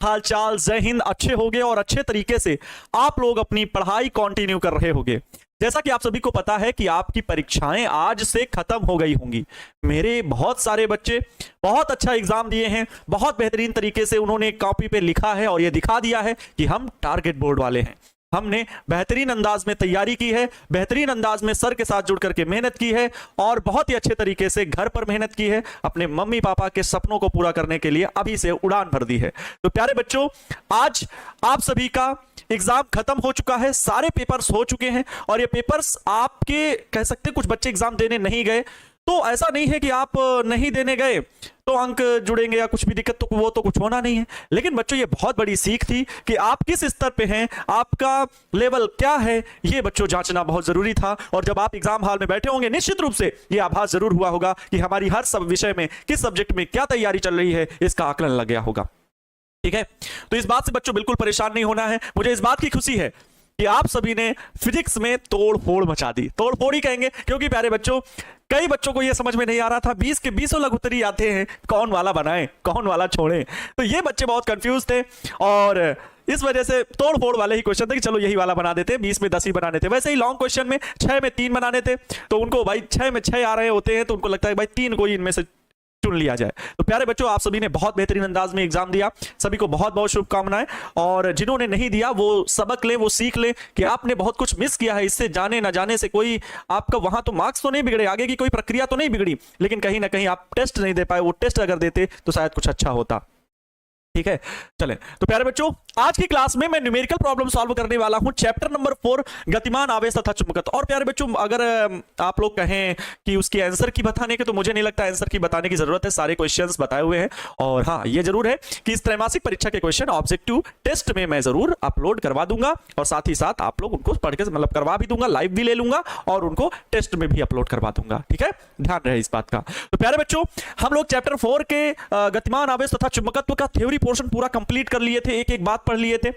हाल चाल, जय हिंद, अच्छे होंगे और अच्छे तरीके से आप लोग अपनी पढ़ाई कंटिन्यू कर रहे होंगे। जैसा कि आप सभी को पता है कि आपकी परीक्षाएं आज से खत्म हो गई होंगी। मेरे बहुत सारे बच्चे बहुत अच्छा एग्जाम दिए हैं, बहुत बेहतरीन तरीके से उन्होंने कॉपी पे लिखा है और यह दिखा दिया है कि हम टारगेट बोर्ड वाले हैं। हमने बेहतरीन अंदाज में तैयारी की है, बेहतरीन अंदाज में सर के साथ जुड़ करके मेहनत की है और बहुत ही अच्छे तरीके से घर पर मेहनत की है, अपने मम्मी पापा के सपनों को पूरा करने के लिए अभी से उड़ान भर दी है। तो प्यारे बच्चों, आज आप सभी का एग्जाम खत्म हो चुका है, सारे पेपर्स हो चुके हैं और ये पेपर्स आपके कह सकते हैं कुछ बच्चे एग्जाम देने नहीं गए, तो ऐसा नहीं है कि आप नहीं देने गए तो अंक जुड़ेंगे या कुछ भी दिक्कत, तो वो तो कुछ होना नहीं है। लेकिन बच्चों ये बहुत बड़ी सीख थी कि आप किस स्तर पे हैं, आपका लेवल क्या है, ये बच्चों जांचना बहुत जरूरी था। और जब आप एग्जाम हॉल में बैठे होंगे निश्चित रूप से ये आभास जरूर हुआ होगा कि हमारी हर सब विषय में किस सब्जेक्ट में क्या तैयारी चल रही है, इसका आकलन लग गया होगा। ठीक है, तो इस बात से बच्चों बिल्कुल परेशान नहीं होना है। मुझे इस बात की खुशी है कि आप सभी ने फिजिक्स में तोड़ फोड़ मचा दी। तोड़ फोड़ ही कहेंगे क्योंकि प्यारे बच्चों कई बच्चों को यह समझ में नहीं आ रहा था 20 के 20 लघुत्तरी आते हैं, कौन वाला बनाएं कौन वाला छोड़ें। तो ये बच्चे बहुत कंफ्यूज थे और इस वजह से तोड़ फोड़ वाले ही क्वेश्चन थे कि चलो यही वाला बना देते, 20 में 10 ही बनाने थे। वैसे ही लॉन्ग क्वेश्चन में 6 में 3 बनाने थे, तो उनको भाई 6 में 6 आ रहे होते हैं तो उनको लगता है भाई 3 को ही इनमें से चुन लिया जाए। तो प्यारे बच्चों आप सभी ने बहुत बेहतरीन अंदाज में एग्जाम दिया, सभी को बहुत बहुत शुभकामनाएं। और जिन्होंने नहीं दिया वो सबक ले, वो सीख ले कि आपने बहुत कुछ मिस किया है। इससे जाने ना जाने से कोई आपका वहां तो मार्क्स तो नहीं बिगड़े, आगे की कोई प्रक्रिया तो नहीं बिगड़ी, लेकिन कहीं ना कहीं आप टेस्ट नहीं दे पाए। वो टेस्ट अगर देते तो शायद कुछ अच्छा होता। ठीक है, चलें। तो प्यारे बच्चों आज की क्लास में मैं न्यूमेरिकल प्रॉब्लम सॉल्व करने वाला हूं, चैप्टर नंबर 4 गतिमान, आवेश तथा चुंबकत्व। और प्यारे बच्चों अगर आप लोग कहें कि उसकी आंसर की बताने के, तो मुझे नहीं लगता आंसर की बताने की जरूरत है, सारे क्वेश्चंस बताए हुए हैं। और हाँ ये जरूर है कि इस त्रैमासिक परीक्षा के क्वेश्चन ऑब्जेक्टिव टेस्ट में मैं जरूर अपलोड करवा दूंगा और साथ ही साथ आप लोग उनको पढ़ के मतलब करवा भी दूंगा, लाइव भी ले लूंगा और उनको टेस्ट में भी अपलोड करवा दूंगा। ठीक है, ध्यान रहे इस बात का। तो प्यारे बच्चों हम लोग चैप्टर 4 के गतिमान, आवेश तथा चुंबकत्व का थ्योरी पोर्शन पूरा कंप्लीट कर लिए थे, एक एक बात पढ़ लिए थे।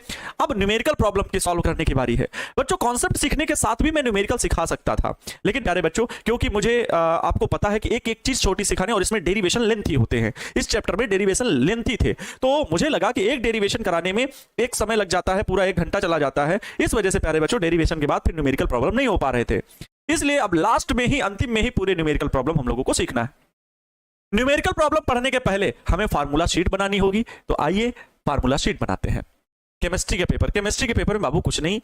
अब न्यूमेरिकल प्रॉब्लम की सॉल्व करने की बारी है। बच्चों कॉन्सेप्ट सीखने के साथ भी मैं न्यूमेरिकल सिखा सकता था, लेकिन प्यारे बच्चों क्योंकि मुझे आपको पता है कि एक एक चीज छोटी सिखाने और इसमें डेरिवेशन लेंथी होते हैं, इस चैप्टर में डेरिवेशन लेंथी थे, तो मुझे लगा कि एक डेरिवेशन कराने में एक समय लग जाता है, पूरा 1 घंटा चला जाता है। इस वजह से प्यारे बच्चों डेरिवेशन के बाद फिर न्यूमेरिकल प्रॉब्लम नहीं हो पा रहे थे, इसलिए अब लास्ट में ही, अंतिम में ही पूरे न्यूमेरिकल प्रॉब्लम हम लोगों को सीखना है। न्यूमेरिकल प्रॉब्लम पढ़ने के पहले हमें फार्मूला शीट बनानी होगी, तो आइए फार्मूला शीट बनाते हैं। केमिस्ट्री के पेपर में बाबू कुछ नहीं,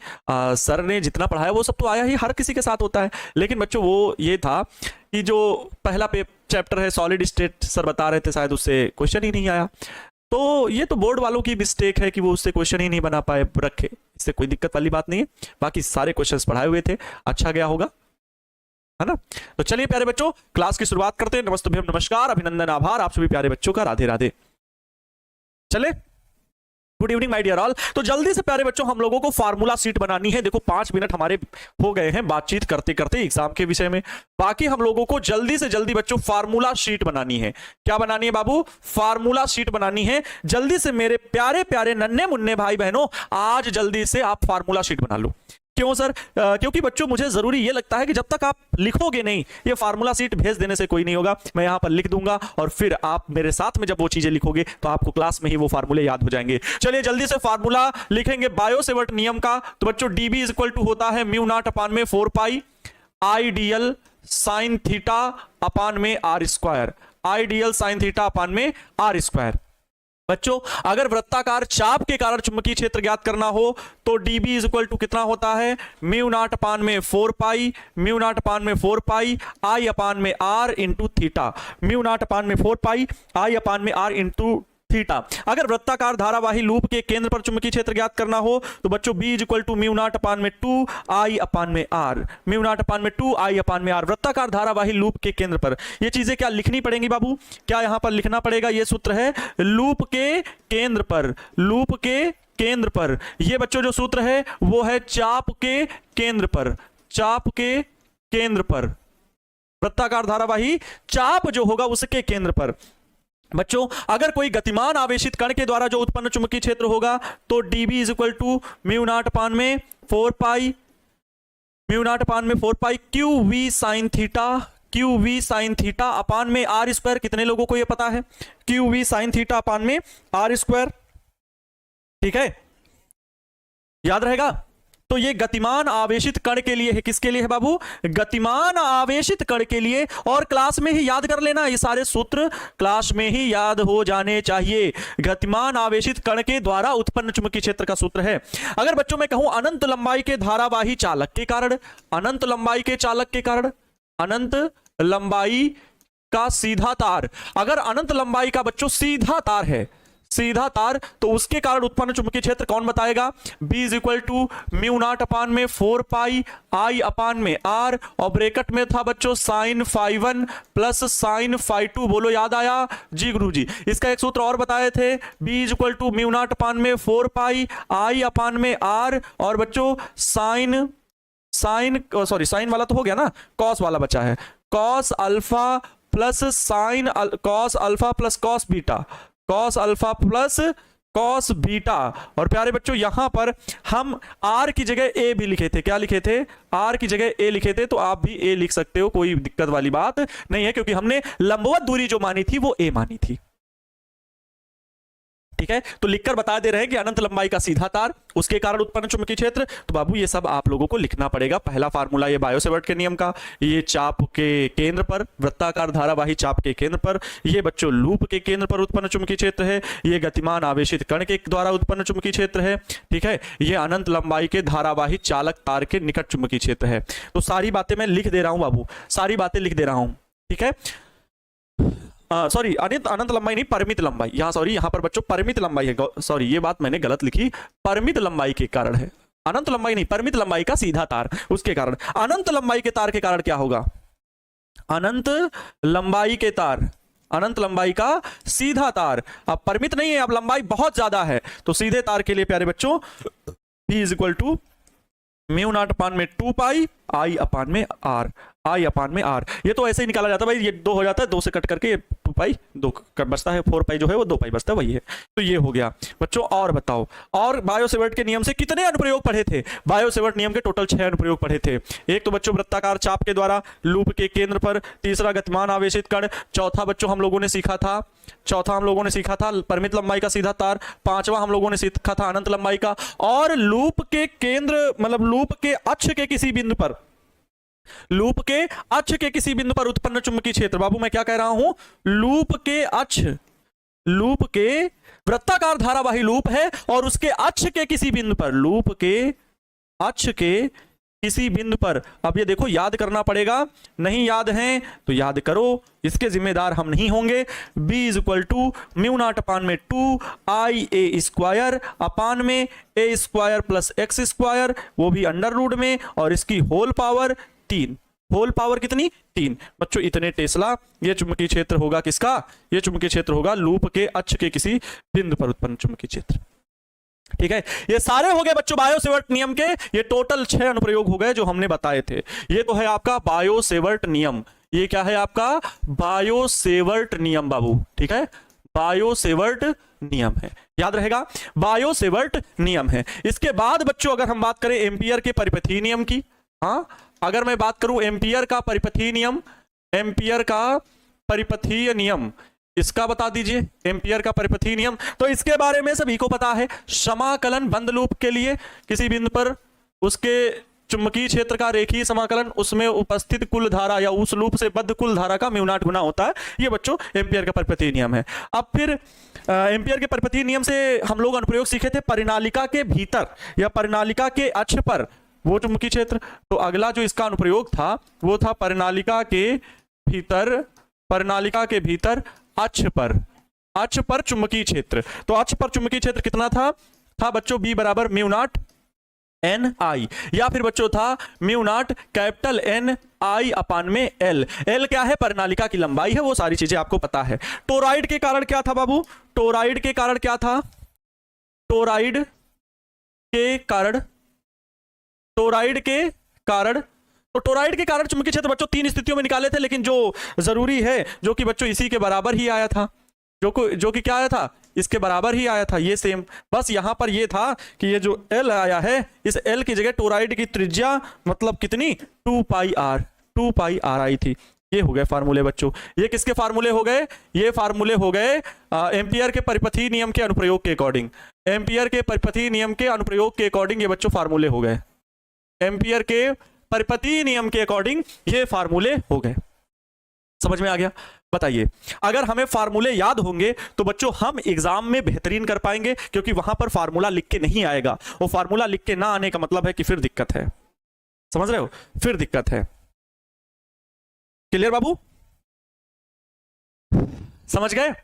सर ने जितना पढ़ाया वो सब तो आया ही, हर किसी के साथ होता है। लेकिन बच्चों वो ये था कि जो पहला चैप्टर है सॉलिड स्टेट, सर बता रहे थे शायद उससे क्वेश्चन ही नहीं आया, तो ये तो बोर्ड वालों की मिस्टेक है कि वो उससे क्वेश्चन ही नहीं बना पाए, रखे, इससे कोई दिक्कत वाली बात नहीं है। बाकी सारे क्वेश्चंस पढ़ाए हुए थे, अच्छा गया होगा, है ना। तो चलिए प्यारे बच्चों क्लास की शुरुआत करते हैं। नमस्ते, नमस्कार, अभिनंदन, आभार आप सभी प्यारे बच्चों का, राधे राधे। चले, good evening my dear all. तो जल्दी से प्यारे बच्चों हम लोगों को फार्मूला शीट बनानी है। देखो 5 मिनट हमारे हो गए हैं बातचीत करते करते एग्जाम के विषय में, बाकी हम लोगों को जल्दी से जल्दी बच्चों फार्मूला शीट बनानी है। क्या बनानी है बाबू? फार्मूला शीट बनानी है। जल्दी से मेरे प्यारे प्यारे नन्हे मुन्ने भाई बहनों आज जल्दी से आप फार्मूला शीट बना लो। क्यों सर? क्योंकि बच्चों मुझे जरूरी यह लगता है कि जब तक आप लिखोगे नहीं, ये फार्मूला शीट भेज देने से कोई नहीं होगा। मैं यहां पर लिख दूंगा और फिर आप मेरे साथ में जब वो चीजें लिखोगे तो आपको क्लास में ही वो फार्मूले याद हो जाएंगे। चलिए जल्दी से फार्मूला लिखेंगे बायो सेवर्ट नियम का। तो बच्चों डीबी इज इक्वल टू होता है म्यू नॉट अपान में 4 pi ideal sine theta upon में R square, ideal sine theta upon में आर स्क्वायर। बच्चों अगर वृत्ताकार चाप के कारण चुंबकीय क्षेत्र ज्ञात करना हो तो dB इज इक्वल टू कितना होता है? म्यू नॉट अपान में 4 पाई, म्यू नॉट अपान में 4 पाई आई अपान में R into theta, mu naught upon में 4 पाई आई अपान में आर इंटू थीटा। अगर वृत्ताकार धारावाही लूप के केंद्र पर चुंबकीय क्षेत्र ज्ञात करना हो तो बच्चों B is equal to mu naught upon में 2 आई अपान में आर, म्यू नॉट अपान में 2 आई अपान में आर। वृत्ताकार धारावाही लूप के केंद्र पर ये चीजें क्या लिखनी पड़ेंगी बाबू? क्या यहां पर लिखना पड़ेगा? ये सूत्र है लूप के केंद्र पर, लूप के केंद्र पर। ये बच्चों जो सूत्र है वो है चाप के केंद्र पर, चाप के केंद्र पर। वृत्ताकार धारावाही चाप जो होगा उसके केंद्र पर। बच्चों अगर कोई गतिमान आवेशित कण के द्वारा जो उत्पन्न चुंबकीय क्षेत्र होगा तो dB is equal to mu naught upon में 4 पाई, म्यू नॉट अपान में 4 pi QV sine theta, QV sine theta upon में आर स्क्वायर। कितने लोगों को यह पता है? QV साइन थीटा अपान में आर स्क्वायर। ठीक है, याद रहेगा। तो ये गतिमान आवेशित कण के लिए है, किसके लिए है बाबू? गतिमान आवेशित कण के लिए। और क्लास में ही याद कर लेना, ये सारे सूत्र क्लास में ही याद हो जाने चाहिए। गतिमान आवेशित कण के द्वारा उत्पन्न चुंबकीय क्षेत्र का सूत्र है। अगर बच्चों मैं कहूं अनंत लंबाई के धारावाही चालक के कारण, अनंत लंबाई के चालक के कारण, अनंत लंबाई का सीधा तार, अगर अनंत लंबाई का बच्चों सीधा तार है, सीधा तार, तो उसके कारण उत्पन्न चुंबकीय क्षेत्र कौन बताएगा? B is equal to mu naught upon में 4 पाई I अपान में R, और ब्रैकेट में था बच्चों sine phi 1 plus sine phi 2। बोलो याद आया जी गुरु जी? इसका एक सूत्र और बताए थे, B is equal to mu naught upon में 4 पाई I अपान में R, और बच्चों साइन साइन वाला तो हो गया ना, कॉस वाला बचा है, cos alpha plus sine cos alpha plus cos beta, cos alpha plus cos beta. और प्यारे बच्चों यहां पर हम आर की जगह ए भी लिखे थे। क्या लिखे थे? आर की जगह ए लिखे थे, तो आप भी ए लिख सकते हो, कोई दिक्कत वाली बात नहीं है, क्योंकि हमने लंबवत दूरी जो मानी थी वो ए मानी थी। ठीक है, तो लिखकर बता दे रहे हैं कि अनंत लंबाई का सीधा तार, उसके कारण उत्पन्न चुंबकीय क्षेत्र। तो बाबू ये सब आप लोगों को लिखना पड़ेगा। पहला फार्मूला ये बायो सेवर्ट के नियम का, ये चाप के केंद्र पर, वृत्ताकार धारावाही चाप के केंद्र पर, ये बच्चों लूप के केंद्र पर उत्पन्न चुंबकीय क्षेत्र है, ये गतिमान आवेशित कण के द्वारा उत्पन्न चुंबकीय क्षेत्र है। ठीक है, ये अनंत लंबाई के धारावाही चालक तार के निकट चुंबकीय क्षेत्र है। तो सारी बातें मैं लिख दे रहा हूं बाबू, सारी बातें लिख दे रहा हूं। ठीक है, सॉरी अनंत लंबाई नहीं, परिमित लंबाई, यहाँ सॉरी, यहाँ पर बच्चों परिमित लंबाई है, सॉरी ये बात मैंने गलत लिखी, परिमित लंबाई के कारण है, अनंत लंबाई नहीं, परिमित लंबाई का सीधा तार, उसके कारण। अनंत लंबाई के तार के कारण क्या होगा? अनंत लंबाई के तार, अनंत लंबाई का सीधा तार, अब परिमित नहीं है, अब लंबाई बहुत ज्यादा है, तो सीधे तार के लिए प्यारे बच्चों P is equal to mu naught upon में 2 पाई I अपान में R, I अपान में R। ये तो ऐसे ही निकाला जाता है भाई, ये 2 हो जाता है, 2 से कट करके 2 पाई 2 बचता है, 4 पाई जो है वो 2 पाई बचता है, वही है। तो ये हो गया बच्चों। और बताओ, और बायो सेवर्ट के नियम से कितने अनुप्रयोग पढ़े थे? बायो सेवर्ट नियम के टोटल 6 अनुप्रयोग पढ़े थे। एक तो बच्चों वृत्ताकार चाप के द्वारा लूप के केंद्र पर, तीसरा गतिमान आवेशित कण, चौथा बच्चों हम लोगों ने सीखा था, परिमित लंबाई का सीधा तार, पांचवा हम लोगों ने सीखा था अनंत लंबाई का, और लूप के केंद्र मतलब लूप के अक्ष के किसी बिंदु पर, लूप के अक्ष के किसी बिंदु पर उत्पन्न चुंबकीय क्षेत्र। बाबू मैं क्या कह रहा हूं? लूप के अक्ष, लूप के वृत्ताकार धारावाही लूप है और उसके अक्ष के किसी बिंदु पर, लूप के अक्ष के किसी बिंदु पर। अब ये देखो याद करना पड़ेगा, नहीं याद है तो याद करो, इसके जिम्मेदार हम नहीं होंगे। B is equal to mu naught upon में 2 I A स्क्वायर अपान में A square plus x square, वो भी अंडर रूट में, और इसकी होल पावर 3, होल पावर कितनी? 3। बच्चों इतने टेस्ला ये चुंबकीय क्षेत्र होगा किसका? ये चुंबकीय क्षेत्र होगा लूप के अक्ष के किसी बिंदु पर उत्पन्न चुंबकीय क्षेत्र। ठीक है, ये सारे हो गए बच्चों बायो सेवर्ट नियम के, ये टोटल 6 अनुप्रयोग हो गए जो हमने बताए थे। ये तो है आपका बायो सेवर्ट नियम, ये क्या है आपका? बायो सेवर्ट नियम बाबू। ठीक है, बायो सेवर्ट नियम है, याद रहेगा, बायो सेवर्ट नियम है। इसके बाद बच्चों अगर हम बात करें एम्पियर के परिपथीय नियम की, हाँ अगर मैं बात करूं एम्पियर का परिपथीय नियम, एम्पियर का परिपथीय नियम, इसका बता दीजिए एम्पियर का परिपथीय नियम। तो इसके बारे में सभी को पता है, समाकलन बंद लूप के लिए किसी बिंदु पर उसके चुंबकीय क्षेत्र का रेखीय समाकलन, उसमें उपस्थित कुल धारा या उस लूप से बद्ध कुल धारा का म्यू नॉट गुना होता है। ये बच्चों एम्पियर का परिपथीय नियम है। अब फिर एम्पियर के परिपथीय नियम से हम लोग अनुप्रयोग सीखे थे परिनालिका के भीतर या परिनालिका के अक्ष पर वो चुंबकीय क्षेत्र। तो अगला जो इसका अनुप्रयोग था वो था परिनालिका के भीतर, परिनालिका के भीतर अक्ष पर चुंबकीय क्षेत्र। तो अक्ष पर चुंबकीय क्षेत्र कितना था बच्चों? B बराबर म्यू नॉट एन आई, या फिर बच्चों था म्यू नॉट कैपिटल एन आई अपान में एल। एल क्या है? परिनालिका की लंबाई है, वो सारी चीजें आपको पता है। टोराइड के कारण क्या था बाबू? टोराइड के कारण क्या था? टोराइड के कारण, टोराइड के कारण, तो टोराइड के कारण चुंबकीय क्षेत्र बच्चों 3 स्थितियों में निकाले थे, लेकिन जो जरूरी है जो कि बच्चों इसी के बराबर ही आया था, जो कि क्या आया था? इसके बराबर ही आया था, ये सेम। बस यहां पर ये था कि ये जो L आया है, इस L की जगह टोराइड की त्रिज्या मतलब कितनी? 2 पाई आर आई थी। ये हो गए फार्मूले बच्चों। ये किसके फार्मूले हो गए? ये फार्मूले हो गए एम्पियर के परिपथीय नियम के अनुप्रयोग के अकॉर्डिंग। एम्पियर के परिपथी नियम के अनुप्रयोग के अकॉर्डिंग ये बच्चों फार्मूले हो गए। एम्पियर के परिपथी नियम के अकॉर्डिंग ये फार्मूले हो गए। समझ में आ गया? बताइए, अगर हमें फार्मूले याद होंगे तो बच्चों हम एग्जाम में बेहतरीन कर पाएंगे, क्योंकि वहां पर फार्मूला लिख के नहीं आएगा। वो फार्मूला लिख के ना आने का मतलब है कि फिर दिक्कत है। समझ रहे हो? फिर दिक्कत है। क्लियर बाबू? समझ गए?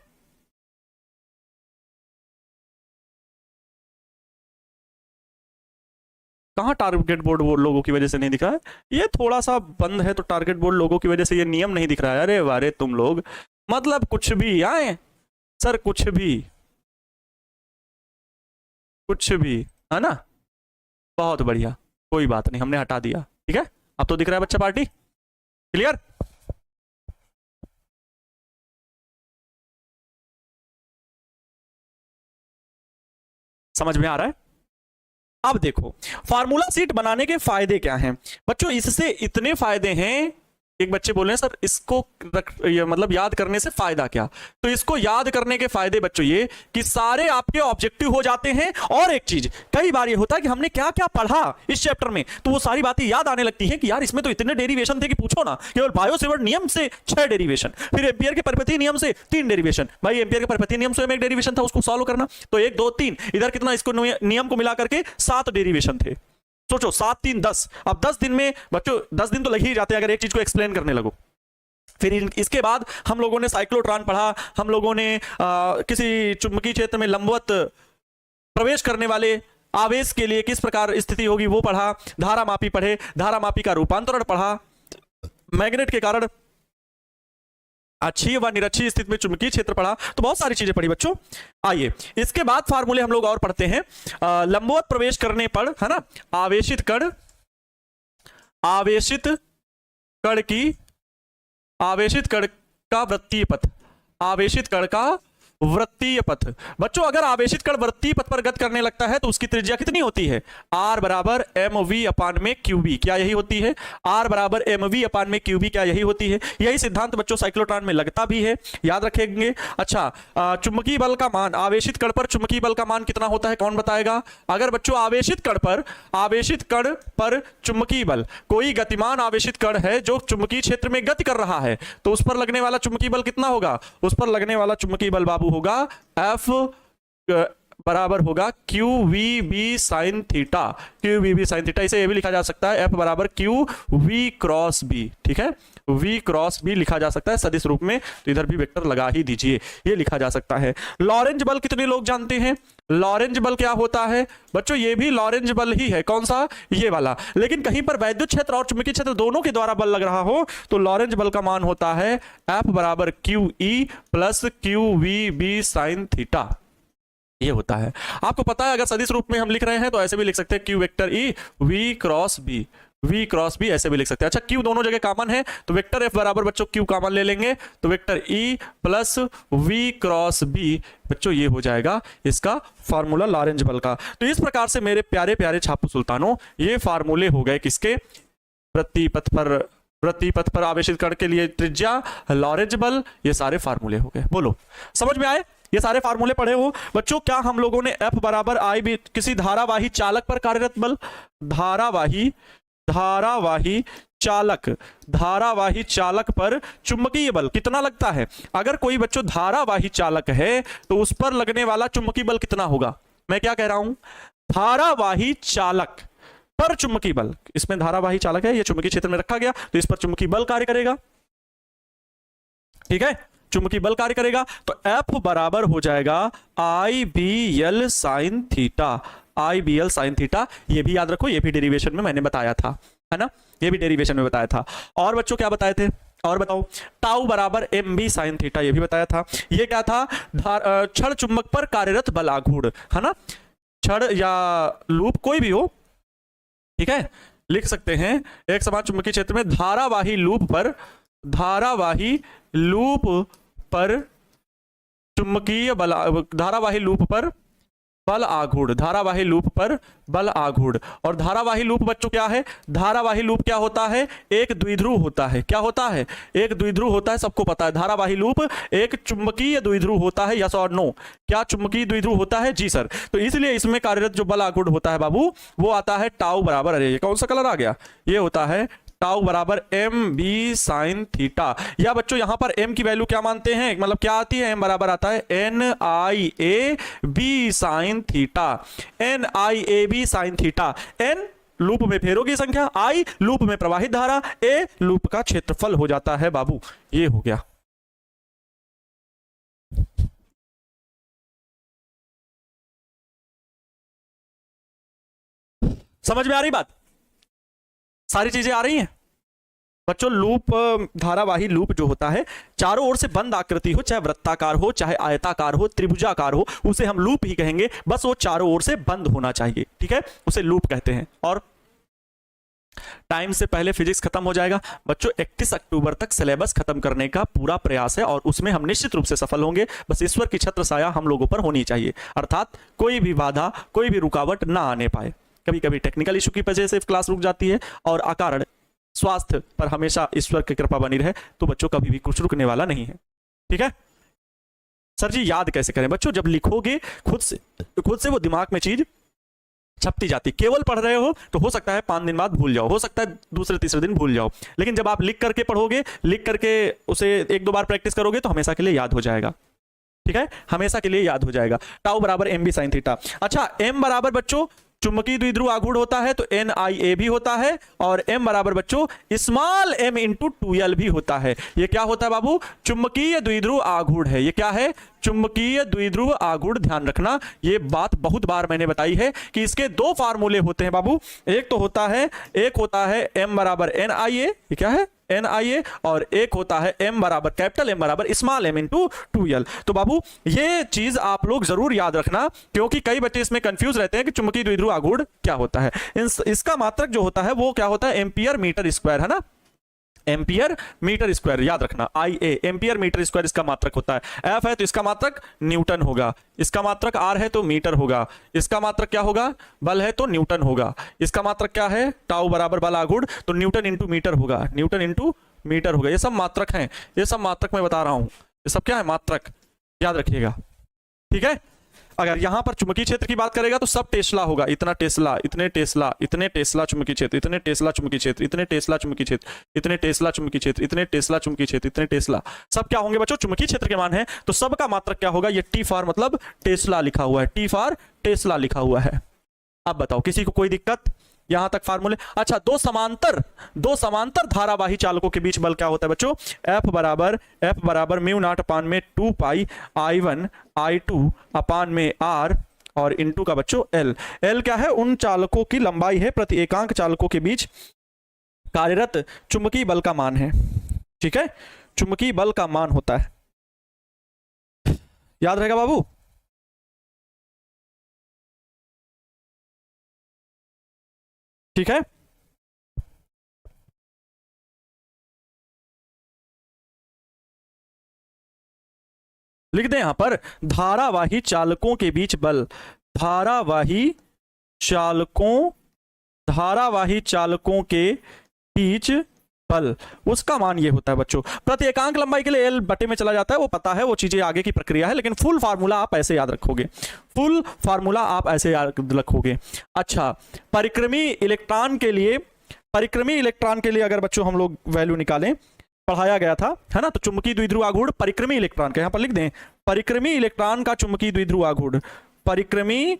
कहां टारगेट बोर्ड वो लोगों की वजह से नहीं दिख रहा है? ये थोड़ा सा बंद है तो टारगेट बोर्ड लोगों की वजह से ये नियम नहीं दिख रहा है। अरे वारे तुम लोग, मतलब कुछ भी आए सर, कुछ भी है ना। बहुत बढ़िया, कोई बात नहीं, हमने हटा दिया। ठीक है, अब तो दिख रहा है बच्चा पार्टी। क्लियर? समझ में आ रहा है? अब देखो, फार्मूला शीट बनाने के फायदे क्या हैं बच्चों। इससे इतने फायदे हैं, एक बच्चे बोले सर इसको मतलब याद करने से फायदा क्या? तो इसको याद करने के फायदे बच्चों ये कि सारे आपके ऑब्जेक्टिव हो जाते हैं। और एक चीज, कई बार ये होता है कि हमने क्या क्या पढ़ा इस चैप्टर में, तो वो सारी बातें याद आने लगती हैं कि यार इसमें तो इतने डेरिवेशन थे कि पूछो ना। केवल बायोसेवर्ट नियम से 6 डेरिवेशन, फिर एम्पियर के परिपथी नियम से 3 डेरिवेशन। भाई एम्पियर के परिपथी नियम से एक डेरिवेशन था, उसको सॉल्व करना, तो 1 2 3, इधर कितना, इसको नियम को मिला करके 7 डेरिवेशन थे। सोचो 7 3 10। अब 10 दिन में बच्चों 10 दिन तो लग ही जाते हैं अगर एक चीज को एक्सप्लेन करने लगो। फिर इसके बाद हम लोगों ने साइक्लोट्रॉन पढ़ा, हम लोगों ने किसी चुंबकीय क्षेत्र में लंबवत प्रवेश करने वाले आवेश के लिए किस प्रकार स्थिति होगी वो पढ़ा, धारामापी पढ़े, धारामापी का रूपांतरण पढ़ा, मैग्नेट के कारण अच्छी व निरक्षीय स्थिति में चुंबकीय क्षेत्र पढ़ा। तो बहुत सारी चीजें पढ़ी बच्चों। आइए इसके बाद फार्मूले हम लोग और पढ़ते हैं। लंबवत प्रवेश करने पर, है ना, आवेशित कण का वृत्तीय पथ, आवेशित कण का वृत्तीय पथ। बच्चों अगर आवेशित कण वृत्तीय पथ पर गति करने लगता है तो उसकी त्रिज्या कितनी होती है? R बराबर mv अपान में QB। क्या यही होती है? R बराबर mv अपान में QB। क्या यही होती है? यही सिद्धांत बच्चों साइक्लोट्रॉन में लगता भी है, याद रखेंगे। अच्छा, चुंबकीय बल का मान, आवेशित कण पर चुंबकीय बल का मान कितना होता है, कौन बताएगा? अगर बच्चों आवेशित कण पर चुंबकीय बल, कोई गतिमान आवेशित कण है जो चुंबकीय क्षेत्र में गति कर रहा है, तो उस पर लगने वाला चुंबकीय बल कितना होगा? उस पर लगने वाला चुंबकीय बल बाबू होगा F बराबर होगा QVB sine theta. QVB sine theta, इसे ये भी लिखा जा सकता है F बराबर QV क्रॉस B। ठीक है, V क्रॉस B लिखा जा सकता है सदिश रूप में, तो इधर भी वेक्टर लगा ही दीजिए, ये लिखा जा सकता है। लॉरेंज बल कितने लोग जानते हैं? लॉरेंज बल क्या होता है बच्चों? ये भी लॉरेंज बल ही है। कौन सा? ये वाला। लेकिन कहीं पर वैद्युत क्षेत्र और चुंबकीय क्षेत्र दोनों के द्वारा बल लग रहा हो तो लॉरेंज बल का मान होता है F बराबर QE plus QVB sine theta. ये होता है। आपको पता है अगर सदिश रूप में हम लिख रहे हैं तो ऐसे भी लिख सकते हैं Q vector E V cross B, V cross B ऐसे भी लिख सकते हैं। अच्छा, Q दोनों जगह कॉमन है तो वेक्टर F बराबर बच्चों Q कॉमन ले लेंगे तो vector E plus V cross B बच्चों ये हो जाएगा इसका फार्मूला लॉरेंज बल का। तो इस प्रकार से मेरे प्यारे प्यारे छापू सुल्तानों, ये फार्मूले हो गए किसके? वृत्तीय पथ पर आवेशित कण के लिए त्रिज्या, लॉरेंज बल, ये सारे फार्मूले हो गए। बोलो समझ में आए? ये सारे फार्मूले पढ़े हो बच्चों। क्या हम लोगों ने F बराबर I भी किसी धारावाही चालक पर कार्यरत बल, धारावाही चालक पर चुंबकीय बल कितना लगता है? अगर कोई बच्चों धारावाही चालक है तो उस पर लगने वाला चुंबकीय बल कितना होगा? मैं क्या कह रहा हूं? धारावाही चालक पर चुंबकीय बल, इसमें धारावाही चालक है, ये चुंबकीय क्षेत्र में रखा गया तो इस पर चुंबकीय बल कार्य करेगा। ठीक है, चुंबकीय बल कार्य करेगा तो F बराबर हो जाएगा IBL sine theta. IBL sine theta, ये भी याद रखो, ये भी डेरिवेशन में मैंने बताया था, है ना, ये भी डेरिवेशन में बताया था। और बच्चों क्या बताए थे? और बताओ, टाउ बराबर MB साइन थीटा, ये भी बताया था। ये क्या था? क्षण चुंबक पर कार्यरत बल आघूर्ण, है ना, क्षण या लूप कोई भी हो, ठीक है, लिख सकते हैं एक समान चुंबकीय क्षेत्र में धारावाही लूप पर चुंबकीय बल, धारावाही लूप पर बल आघूर्ण, धारावाही लूप पर बल आघूर्ण। और धारावाही लूप बच्चों क्या है? धारावाही लूप क्या होता है? एक द्विध्रुव होता है। क्या होता है? एक द्विध्रुव होता है, सबको पता है। धारावाही लूप एक चुंबकीय द्विध्रुव होता है, यस और नो? क्या चुंबकीय द्विध्रुव होता है? जी सर। तो इसलिए इसमें कार्यरत जो बल आघूर्ण होता है बाबू, वो आता है टाउ बराबर, अरे ये कौन सा कलर आ गया, ये होता है टाउ बराबर एम बी साइन थीटा। या बच्चों यहां पर एम की वैल्यू क्या मानते हैं, मतलब क्या आती है? एम बराबर आता है N I A B sine theta. N I A B sine theta. N loop में फेरों की संख्या, आई लूप में प्रवाहित धारा, ए लूप का क्षेत्रफल हो जाता है बाबू। ये हो गया। समझ में आ रही बात? सारी चीजें आ रही हैं बच्चों? लूप, धारावाही लूप जो होता है, चारों ओर से बंद आकृति हो, चाहे वृत्ताकार हो, चाहे आयताकार हो, त्रिभुजाकार हो, उसे हम लूप ही कहेंगे। बस वो चारों ओर से बंद होना चाहिए, ठीक है, उसे लूप कहते हैं। और टाइम से पहले फिजिक्स खत्म हो जाएगा बच्चों। 31 अक्टूबर तक सिलेबस खत्म करने का पूरा प्रयास है और उसमें हम निश्चित रूप से सफल होंगे। बस ईश्वर की छत्र छाया हम लोगों पर होनी चाहिए, अर्थात कोई भी बाधा, कोई भी रुकावट ना आने पाए। कभी कभी टेक्निकल इशू की वजह से क्लास रुक जाती है और अकारण स्वास्थ्य पर हमेशा ईश्वर की कृपा बनी रहे, तो बच्चों कभी भी कुछ रुकने वाला नहीं है, ठीक है। सर जी याद कैसे करें? बच्चों जब लिखोगे खुद से वो दिमाग में चीज छपती जाती। केवल पढ़ रहे हो तो हो सकता है 5 दिन बाद भूल जाओ, हो सकता है दूसरे तीसरे दिन भूल जाओ, लेकिन जब आप लिख करके पढ़ोगे, लिख करके उसे 1-2 बार प्रैक्टिस करोगे तो हमेशा के लिए याद हो जाएगा, ठीक है, हमेशा के लिए याद हो जाएगा। टाउ बराबर एम बी साइन थीटा। अच्छा, एम बराबर बच्चों चुंबकीय द्विध्रुव आघूर्ण होता है तो एन आई ए भी होता है, और एम बराबर बच्चों स्मॉल एम इंटू 2l भी होता है। ये क्या होता है बाबू? चुंबकीय द्विध्रुव आघूर्ण है। ये क्या है? चुंबकीय द्विध्रुव आघूर्ण। ध्यान रखना, ये बात बहुत बार मैंने बताई है कि इसके 2 फार्मूले होते हैं बाबू। एक होता है एम बराबर एन आई ए, ये क्या है? एन आई ए, और एक होता है एम बराबर कैपिटल एम बराबर स्मॉल एम इंटू 2l। तो बाबू ये चीज आप लोग जरूर याद रखना, क्योंकि कई बच्चे इसमें कंफ्यूज रहते हैं कि चुंबकीय द्विध्रुव आघूर्ण क्या होता है। इसका मात्रक जो होता है वो क्या होता है? एम्पियर मीटर स्क्वायर, है ना, एम्पियर मीटर स्क्वायर। याद रखना, I A ampere metre square इसका मात्रक होता है। एफ है तो इसका मात्रक न्यूटन होगा, इसका मात्रक आर है तो मीटर होगा, इसका मात्रक क्या होगा? बल है तो न्यूटन होगा, इसका मात्रक क्या है? टाउ बराबर बल आघूर्ण, तो न्यूटन इंटू मीटर होगा, न्यूटन इंटू मीटर होगा। ये सब मात्रक हैं, ये सब मात्रक मैं बता रहा हूं, ये सब क्या है? मात्रक, याद रखिएगा, ठीक है। अगर यहां पर चुंबकीय क्षेत्र की बात करेगा तो सब टेस्ला होगा, इतना टेस्ला, इतने टेस्ला, इतने टेस्ला चुंबकीय क्षेत्र, इतने टेस्ला चुंबकीय क्षेत्र, इतने टेस्ला चुंबकीय क्षेत्र, इतने टेस्ला चुंबकीय क्षेत्र, इतने टेस्ला चुंबकीय क्षेत्र, इतने टेस्ला, सब क्या होंगे बच्चों? चुंबकीय क्षेत्र के मान है, तो सबका मात्रक क्या होगा? ये टी फॉर मतलब टेस्ला लिखा हुआ है, टी फॉर टेस्ला लिखा हुआ है। अब बताओ किसी को कोई दिक्कत? यहां तक फार्मूले। अच्छा, दो समांतर धारावाही चालकों के बीच बल क्या होता है बच्चों? F बराबर म्यू नॉट अपान में 2 पाई I1 I2 अपान में R और इनटू का बच्चों L क्या है? उन चालकों की लंबाई है, प्रति एकांक चालकों के बीच कार्यरत चुंबकीय बल का मान है, ठीक है, चुंबकीय बल का मान होता है। याद रहेगा बाबू? ठीक है, लिख दें यहां पर धारावाही चालकों के बीच बल, धारावाही चालकों के बीच बल, उसका मान ये होता है बच्चों। प्रति एकांक लंबाई के लिए L बटे में चला जाता है, वो पता है, वो चीजें आगे की प्रक्रिया है, लेकिन फुल फार्मूला आप ऐसे याद रखोगे, फुल फार्मूला आप ऐसे याद रखोगे। अच्छा, परिक्रमी इलेक्ट्रॉन के लिए अगर बच्चों हम लोग वैल्यू निकालें, पढ़ाया गया था, है ना, तो चुंबकीय द्विध्रुव आघूर्ण परिक्रमी इलेक्ट्रॉन का, यहां पर लिख दें परिक्रमी इलेक्ट्रॉन का चुंबकीय द्विध्रुव आघूर्ण, परिक्रमी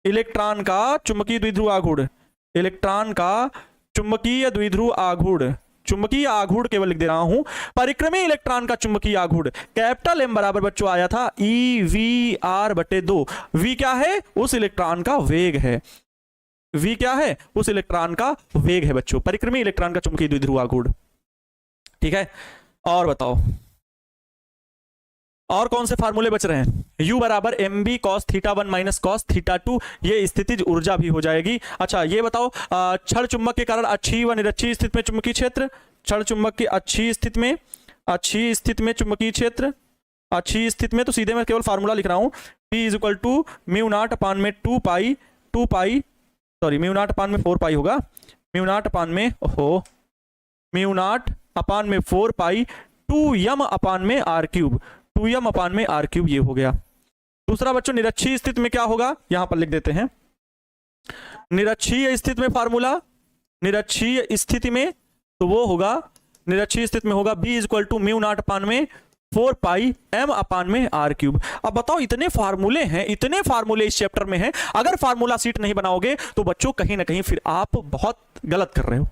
इलेक्ट्रॉन का चुंबकीय द्विध्रुव आघूर्ण, इलेक्ट्रॉन का चुंबकीय द्विध्रुव आघूर्ण, चुंबकीय आघूर्ण केवल लिख दे रहा हूं, परिक्रमी इलेक्ट्रॉन का चुंबकीय आघूर्ण कैपिटल एम बराबर बच्चों आया था EV/R बटे 2। V क्या है? उस इलेक्ट्रॉन का वेग है, V क्या है? उस इलेक्ट्रॉन का वेग है बच्चों, परिक्रमी इलेक्ट्रॉन का चुंबकीय द्विध्रुव आघूर्ण, ठीक है। और बताओ और कौन से फार्मूले बच रहे हैं? U बराबर M B cos theta 1 minus cos theta 2, ये स्थितिज ऊर्जा भी हो जाएगी। अच्छा, ये बताओ क्षण चुंबक के कारण अच्छी व निरक्षी स्थिति में चुंबकीय क्षेत्र, क्षण चुंबक की अच्छी स्थिति में चुंबकीय क्षेत्र अच्छी स्थिति में तो सीधे मैं केवल फार्मूला लिख रहा हूं, P is equal to mu naught upon में 2 pi sorry mu naught upon में 4 पाई होगा, म्यू नॉट अपान में म्यू नॉट अपान में 4 पाई 2m अपान में r क्यूब, 2m अपान में r क्यूब, ये हो गया। दूसरा बच्चों निरक्षीय स्थिति में क्या होगा, यहां पर लिख देते हैं। निरक्षीय स्थिति में फार्मूला, निरक्षीय स्थिति में तो वो होगा, निरक्षीय स्थिति में होगा b is equal to mu naught upon में 4 पाई m अपान में r क्यूब। अब बताओ इतने फार्मूले हैं, इतने फार्मूले इस चैप्टर में हैं, अगर फार्मूला सीट नहीं बनाओगे तो बच्चों कहीं ना कहीं फिर आप बहुत गलत कर रहे हो।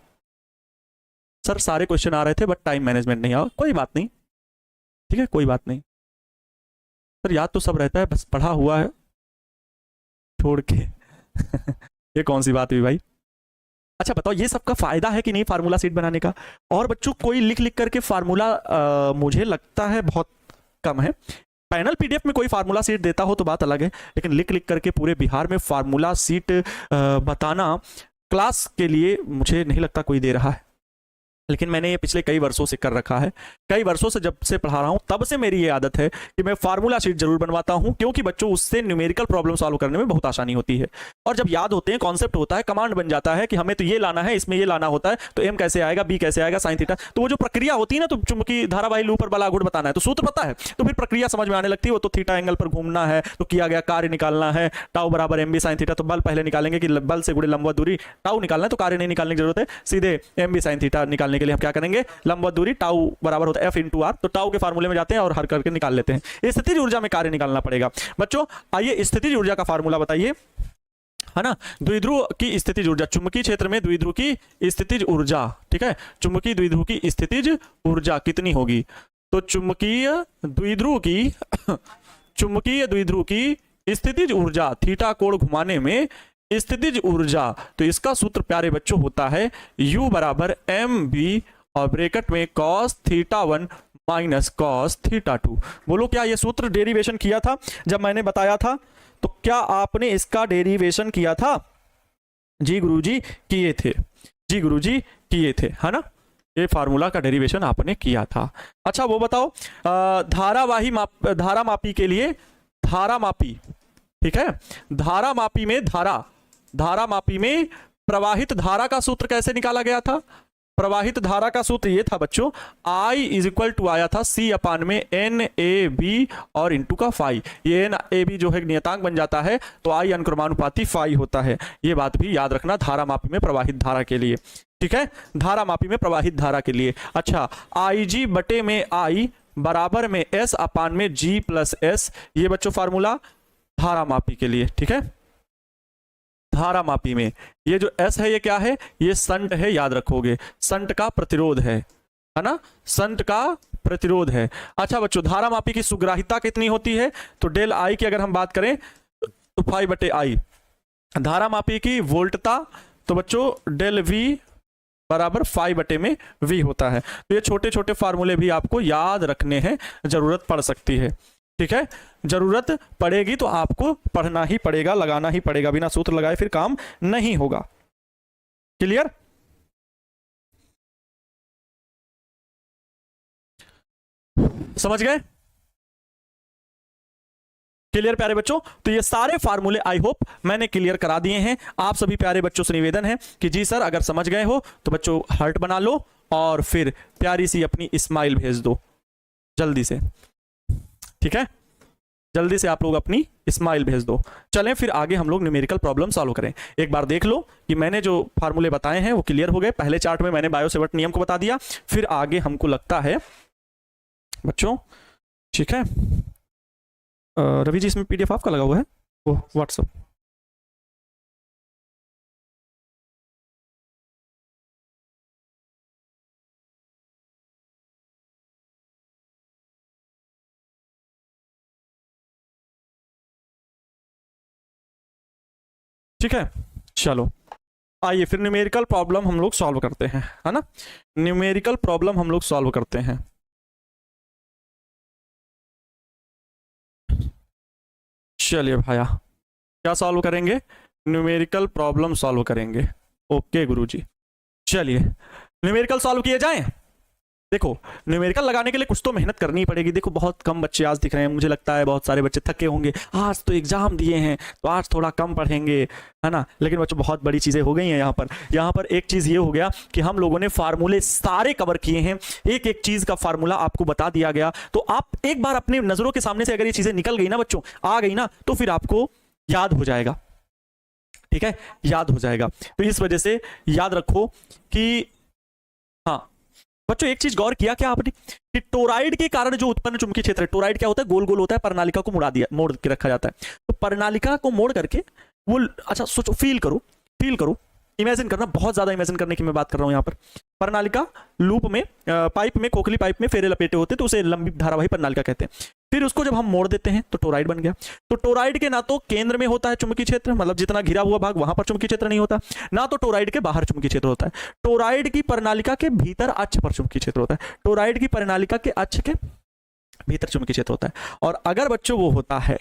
सर सारे क्वेश्चन आ रहे थे बट टाइम मैनेजमेंट नहीं आया, कोई बात नहीं, ठीक है कोई बात नहीं सर, याद तो सब रहता है, बस पढ़ा हुआ है छोड़ के ये कौन सी बात हुई भाई। अच्छा बताओ ये सबका फायदा है कि नहीं फार्मूला सीट बनाने का। और बच्चों कोई लिख लिख करके फार्मूला मुझे लगता है बहुत कम है। पैनल पीडीएफ में कोई फार्मूला सीट देता हो तो बात अलग है, लेकिन लिख लिख करके पूरे बिहार में फार्मूला सीट बताना क्लास के लिए मुझे नहीं लगता कोई दे रहा है। लेकिन मैंने ये पिछले कई वर्षों से कर रखा है, कई वर्षों से जब से पढ़ा रहा हूं तब से मेरी ये आदत है कि मैं फार्मूला शीट जरूर बनवाता हूं, क्योंकि बच्चों उससे न्यूमेरिकल प्रॉब्लम सॉल्व करने में बहुत आसानी होती है। और जब याद होते हैं, कॉन्सेप्ट होता है, कमांड बन जाता है कि हमें तो ये लाना है, इसमें ये लाना होता है, तो एम कैसे आएगा, बी कैसे आएगा, साइन थीटा, तो वो जो प्रक्रिया होती है ना, तो चुंबकीय धारावाही लूप पर बल आघूर्ण बताना है तो सूत्र पता है, तो फिर प्रक्रिया समझ में आने लगती है। वो तो थीटा एंगल पर घूमना है तो किया गया कार्य निकालना है, टाउ बराबर एम बी साइन थीटा, तो बल पहले निकालेंगे कि बल से गुणे लंबवत दूरी, टाउ निकालना है तो कार्य नहीं निकालने की जरूरत है, सीधे एम बी साइन थीटा निकालने के लिए हम क्या करेंगे, लंबवत दूरी टाउ बराबर होता है एफ इंटू आर, तो टाउ के फार्मूले में जाते हैं और हर करके निकाल लेते हैं। स्थितिज ऊर्जा में कार्य निकालना पड़ेगा। बच्चों आइए स्थितिज ऊर्जा का फार्मूला बताइए, है ना। द्विध्रुव की स्थितिज ऊर्जा, चुंबकीय क्षेत्र में द्विध्रुव की स्थितिज ऊर्जा, ठीक है, चुंबकीय द्विध्रुव की स्थितिज ऊर्जा कितनी होगी, तो चुंबकीय द्विध्रुव की स्थितिज ऊर्जा थीटा कोण घुमाने में स्थितिज ऊर्जा, तो इसका सूत्र प्यारे बच्चों होता है U बराबर एम बी और ब्रैकेट में cos theta 1 minus cos theta 2। बोलो क्या ये सूत्र डेरिवेशन किया था जब मैंने बताया था, तो क्या आपने इसका डेरिवेशन किया था? जी गुरुजी किए थे, जी गुरुजी किए थे, है ना, ये फार्मूला का डेरिवेशन आपने किया था। अच्छा वो बताओ धारा मापी के लिए धारा मापी, ठीक है, धारा मापी में प्रवाहित धारा का सूत्र कैसे निकाला गया था? प्रवाहित धारा का सूत्र ये था बच्चों, I इज इक्वल टू आया था C अपान में एन ए बी और इंटू का फाई, ये एन ए बी जो है नियतांक बन जाता है तो I अनुक्रमानुपाती फाई होता है। ये बात भी याद रखना धारा मापी में प्रवाहित धारा के लिए, ठीक है, धारा मापी में प्रवाहित धारा के लिए। अच्छा आई जी बटे में I बराबर में S अपान में G प्लस S, ये बच्चों फार्मूला धारा मापी के लिए, ठीक है। धारा मापी में ये जो S है ये क्या है, ये संट है, याद रखोगे, संट का प्रतिरोध है ना, संट का प्रतिरोध है। अच्छा बच्चों धारा मापी की सुग्राहिता कितनी होती है, तो डेल आई की अगर हम बात करें तो 5 बटे आई। धारा मापी की वोल्टता, तो बच्चों डेल वी बराबर 5 बटे में वी होता है। तो ये छोटे छोटे फार्मूले भी आपको याद रखने हैं, जरूरत पड़ सकती है, ठीक है, जरूरत पड़ेगी तो आपको पढ़ना ही पड़ेगा, लगाना ही पड़ेगा, बिना सूत्र लगाए फिर काम नहीं होगा। क्लियर? समझ गए? क्लियर प्यारे बच्चों? तो ये सारे फार्मूले आई होप मैंने क्लियर करा दिए हैं। आप सभी प्यारे बच्चों से निवेदन है कि जी सर अगर समझ गए हो तो बच्चों हार्ट बना लो और फिर प्यारी सी अपनी स्माइल भेज दो जल्दी से, ठीक है, जल्दी से आप लोग अपनी स्माइल भेज दो। चलें फिर आगे हम लोग न्यूमेरिकल प्रॉब्लम सॉल्व करें। एक बार देख लो कि मैंने जो फार्मूले बताए हैं वो क्लियर हो गए। पहले चार्ट में मैंने बायो-सेवर्ट नियम को बता दिया, फिर आगे हमको लगता है बच्चों, ठीक है, रवि जी इसमें पीडीएफ आपका लगा हुआ है वो व्हाट्सएप, ठीक है। चलो आइए फिर न्यूमेरिकल प्रॉब्लम हम लोग सॉल्व करते हैं, है ना, न्यूमेरिकल प्रॉब्लम हम लोग सॉल्व करते हैं। चलिए भाया क्या सॉल्व करेंगे, न्यूमेरिकल प्रॉब्लम सॉल्व करेंगे। ओके गुरुजी, चलिए न्यूमेरिकल सॉल्व किए जाएं। देखो न्यूमेरिकल लगाने के लिए कुछ तो मेहनत करनी पड़ेगी। देखो बहुत कम बच्चे आज दिख रहे हैं, मुझे लगता है बहुत सारे बच्चे थके होंगे, आज तो एग्जाम दिए हैं तो आज थोड़ा कम पढ़ेंगे, है ना। लेकिन बच्चों बहुत बड़ी चीजें हो गई हैं यहाँ पर एक चीज ये हो गया कि हम लोगों ने फार्मूले सारे कवर किए हैं, एक एक चीज का फार्मूला आपको बता दिया गया। तो आप एक बार अपने नजरों के सामने से अगर ये चीजें निकल गई ना बच्चों, आ गई ना, तो फिर आपको याद हो जाएगा, ठीक है, याद हो जाएगा। तो इस वजह से याद रखो कि हाँ बच्चों एक चीज गौर किया क्या आपने कि टोराइड के कारण जो उत्पन्न चुंबकीय क्षेत्र है, टोराइड क्या होता है, गोल गोल होता है, परिनालिका को मोड़ के रखा जाता है। तो परिनालिका को मोड़ करके वो, अच्छा सोचो, फील करो, इमेजिन करना, बहुत ज्यादा इमेजिन करने की मैं बात कर रहा हूं यहाँ पर। परिनालिका लूप में, पाइप में, खोखली पाइप में फेरे लपेटे होते, तो उसे लंबी धारावाही परिनालिका कहते हैं। फिर उसको जब हम मोड़ देते हैं तो टोराइड बन गया। तो टोराइड के ना तो केंद्र में होता है चुंबकीय क्षेत्र, मतलब जितना घिरा हुआ भाग वहां पर चुंबकीय क्षेत्र नहीं होता, ना तो टोराइड के बाहर चुंबकीय क्षेत्र होता है। टोराइड की परिनालिका के भीतर अक्ष पर चुंबकीय क्षेत्र होता है, टोराइड की परिनालिका के अक्ष के भीतर चुंबकीय क्षेत्र होता है। और अगर बच्चों वो होता है,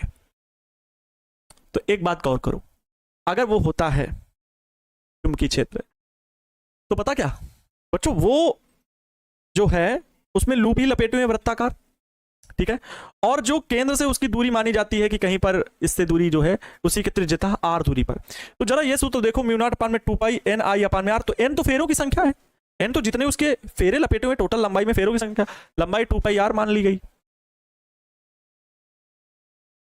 तो एक बात गौर करो, अगर वो होता है चुंबकीय क्षेत्र, तो पता क्या बच्चों, वो जो है उसमें लूप ही लपेटे हुए वृत्ताकार, ठीक है। और जो केंद्र से उसकी दूरी मानी जाती है कि कहीं पर इससे दूरी जो है उसी की त्रिज्यता आर दूरी पर। तो जरा ये सूत्र देखो, म्यू नॉट अपान में 2 पाई एन आई अपान में आर। तो एन तो फेरों की संख्या है, एन तो जितने उसके फेरे लपेटे हुए टोटल लंबाई में फेरों की संख्या, लंबाई 2 पाई आर मान ली गई,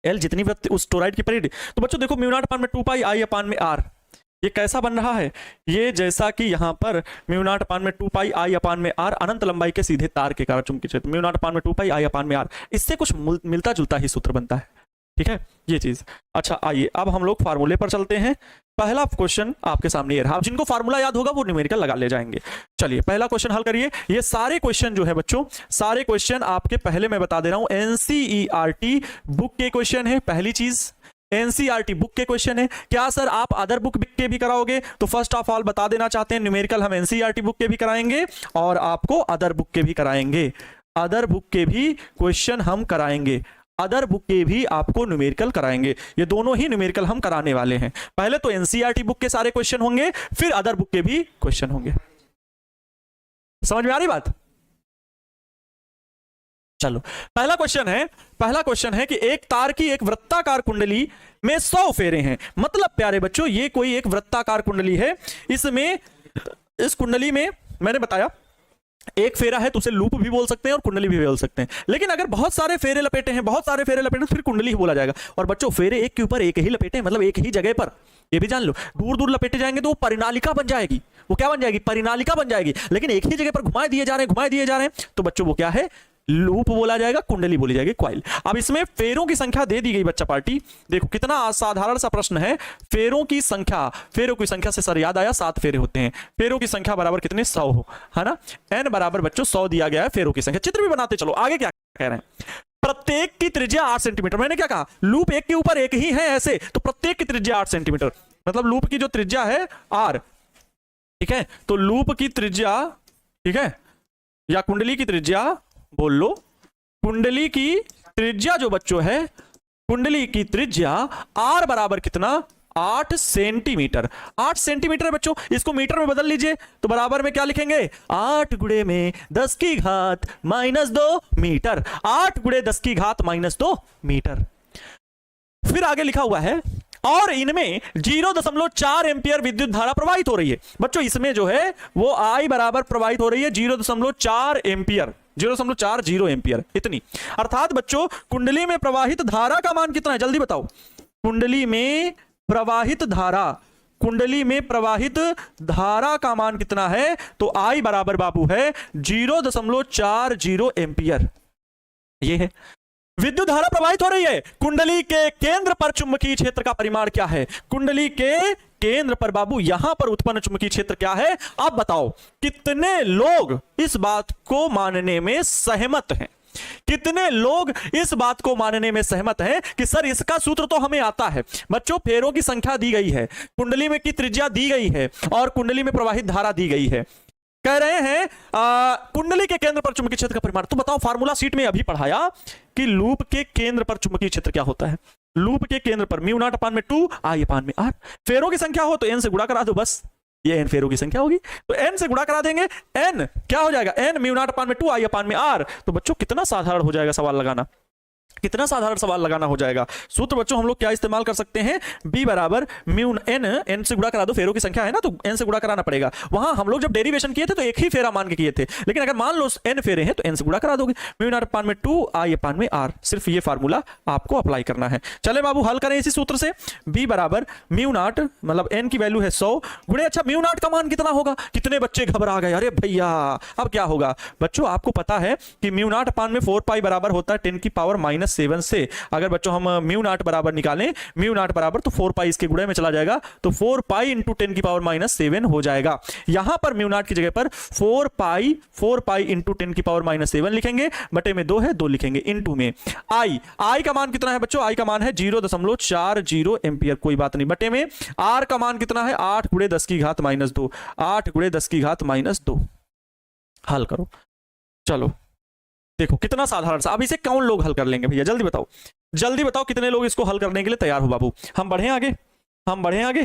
एल जितनी उस टोराइड की परिधि। तो बच्चों देखो म्यू नॉट अपान में 2 पाई आई अपान में आर, ये कैसा बन रहा है, ये जैसा कि यहां पर म्यू नॉट अपान में 2 पाई आई अपान में आर अनंत लंबाई के सीधे तार के कारण चुंबकीय क्षेत्र, म्यू नॉट अपान में 2 पाई आई अपान में आर, इससे कुछ मिलता जुलता ही सूत्र बनता है, ठीक है, ये चीज। अच्छा आइए अब हम लोग फार्मूले पर चलते हैं। पहला क्वेश्चन आपके सामने ये रहा, जिनको फार्मूला याद होगा वो न्यूमेरिकल लगा ले जाएंगे। चलिए पहला क्वेश्चन हल करिए। ये सारे क्वेश्चन जो है बच्चों, सारे क्वेश्चन आपके पहले मैं बता दे रहा हूं एनसीईआरटी बुक के क्वेश्चन है। पहली चीज एनसीईआरटी बुक के क्वेश्चन है। क्या सर आप अदर बुक के भी कराओगे? तो फर्स्ट ऑफ ऑल बता देना चाहते हैं, न्यूमेरिकल हम एनसीईआरटी बुक के भी कराएंगे और आपको अदर बुक के भी कराएंगे, अदर बुक के भी क्वेश्चन हम कराएंगे, अदर बुक के भी आपको न्यूमेरिकल कराएंगे। ये दोनों ही न्यूमेरिकल हम कराने वाले हैं। पहले तो एनसीईआरटी बुक के सारे क्वेश्चन होंगे, फिर अदर बुक के भी क्वेश्चन होंगे। समझ में आ रही बात? चलो पहला क्वेश्चन है कि एक तार की एक वृत्ताकार कुंडली में 100 फेरे हैं। मतलब प्यारे बच्चों ये कोई एक वृत्ताकार कुंडली है, इसमें इस कुंडली में मैंने बताया एक फेरा है तो उसे लूप भी बोल सकते हैं और कुंडली भी बोल सकते हैं। लेकिन अगर बहुत सारे फेरे लपेटे हैं, बहुत सारे फेरे लपेटे, तो फिर कुंडली ही बोला जाएगा। और बच्चों फेरे एक के ऊपर एक ही लपेटे, मतलब एक ही जगह पर, ये भी जान लो, दूर दूर लपेटे जाएंगे तो वो परिनालिका बन जाएगी। वो क्या बन जाएगी? परिनालिका बन जाएगी। लेकिन एक ही जगह पर घुमाए दिए जा रहे हैं, तो बच्चों वो क्या है? लूप बोला जाएगा, कुंडली बोली जाएगी, कॉइल। अब इसमें फेरों की संख्या दे दी गई बच्चा पार्टी। देखो कितना असाधारण सा प्रश्न है। फेरों की संख्या से सर याद आया 7 फेरे होते हैं। फेरों की संख्या बराबर कितने? 100 हो, है ना। n बराबर बच्चों 100 दिया गया है फेरों की संख्या। चित्र भी बनाते चलो। आगे क्या कह रहे हैं? प्रत्येक की त्रिज्या 8 सेंटीमीटर। मैंने क्या कहा? लूप एक के ऊपर एक ही है ऐसे, तो प्रत्येक की त्रिज्या 8 सेंटीमीटर, मतलब लूप की जो त्रिज्या है r, ठीक है। तो लूप की त्रिज्या, ठीक है, या कुंडली की त्रिज्या बोल लो, कुंडली की त्रिज्या जो बच्चों है, कुंडली की त्रिज्या r बराबर कितना? 8 सेंटीमीटर। 8 सेंटीमीटर बच्चों, इसको मीटर में बदल लीजिए तो बराबर में क्या लिखेंगे? 8 गुणे में 10 की घात -2 मीटर। 8 गुणे 10 की घात -2 मीटर। फिर आगे लिखा हुआ है और इनमें 0.4 एम्पियर विद्युत धारा प्रवाहित हो रही है। बच्चों इसमें जो है वो I बराबर प्रवाहित हो रही है 0.4 एम्पियर, 0.40 एम्पियर इतनी। अर्थात बच्चों कुंडली में प्रवाहित धारा का मान कितना है? जल्दी बताओ। कुंडली में प्रवाहित धारा का मान कितना है? तो I बराबर बाबू है 0.40 एम्पियर। ये है विद्युत धारा प्रवाहित हो रही है। कुंडली के केंद्र पर चुंबकीय क्षेत्र का परिमाण क्या है? कुंडली के केंद्र पर बाबू यहां पर उत्पन्न चुंबकीय क्षेत्र क्या है? आप बताओ कितने लोग इस बात को मानने में सहमत हैं? कितने लोग इस बात को मानने में सहमत हैं कि सर इसका सूत्र तो हमें आता है। बच्चों फेरों की संख्या दी गई है, कुंडली में की त्रिज्या दी गई है और कुंडली में प्रवाहित धारा दी गई है। कह रहे हैं कुंडली के केंद्र पर चुंबकीय क्षेत्र का परिमाण। तो बताओ फार्मूला शीट में अभी पढ़ाया कि लूप के केंद्र पर चुंबकीय क्षेत्र क्या होता है? लूप के केंद्र पर म्यू नॉट अपान में 2 I अपान में R। फेरों की संख्या हो तो n से गुणा करा दो, बस ये एन फेरों की संख्या होगी। तो एन से गुणा करा देंगे, एन क्या हो जाएगा, एन म्यू नॉट अपान में 2 आई अपान में आर। तो बच्चों कितना साधारण हो जाएगा सवाल लगाना, कितना साधारण सवाल लगाना हो जाएगा। सूत्र बच्चों हम लोग क्या इस्तेमाल कर सकते हैं, b बराबर म्यू एन, एन से गुणा करा दो, फेरों की संख्या है ना तो एन से गुणा कराना पड़ेगा। वहां हम लोग जब डेरिवेशन किए थे तो एक ही फेरा मान के किए थे, लेकिन अगर मान लो एन फेरे हैं तो एन से गुणा करा दोगे, म्यू नॉट अपान में 2 आई अपान में आर। सिर्फ ये फार्मूला आपको अप्लाई करना है। चले बाबू हल करें इसी सूत्र से, b बराबर म्यू नॉट मतलब एन की वैल्यू है 100 गुणे, अच्छा म्यू नॉट का मान कितना होगा, कितने बच्चे घबरा गए, अरे भैया अब क्या होगा। बच्चों आपको पता है कि म्यू नॉट अपान में 4 पाई बराबर होता है 10 की पावर -7 से। अगर बच्चों हम म्यू नॉट बराबर निकालें, म्यू नॉट बराबर तो 4 पाई इसके गुणे में चला जाएगा, तो 4 पाई इंटू 10 की पावर -7 हो जाएगा। यहां पर म्यू नॉट की जगह पर 4 पाई इंटू 10 की पावर -7 लिखेंगे, बटे में 2 है 2 लिखेंगे, इंटू में आई का मान कितना है बच्चों, आई का मान है 0.40 एम्पियर, कोई बात नहीं, बटे में आर का मान कितना है 8 गुणे 10 की घात -2, 8 गुणे 10 की घात -2। हल करो, चलो देखो कितना साधारण सा। अब इसे कौन लोग हल कर लेंगे भैया, जल्दी बताओ, जल्दी बताओ कितने लोग इसको हल करने के लिए तैयार हो बाबू। हम बढ़े आगे, हम बढ़े आगे,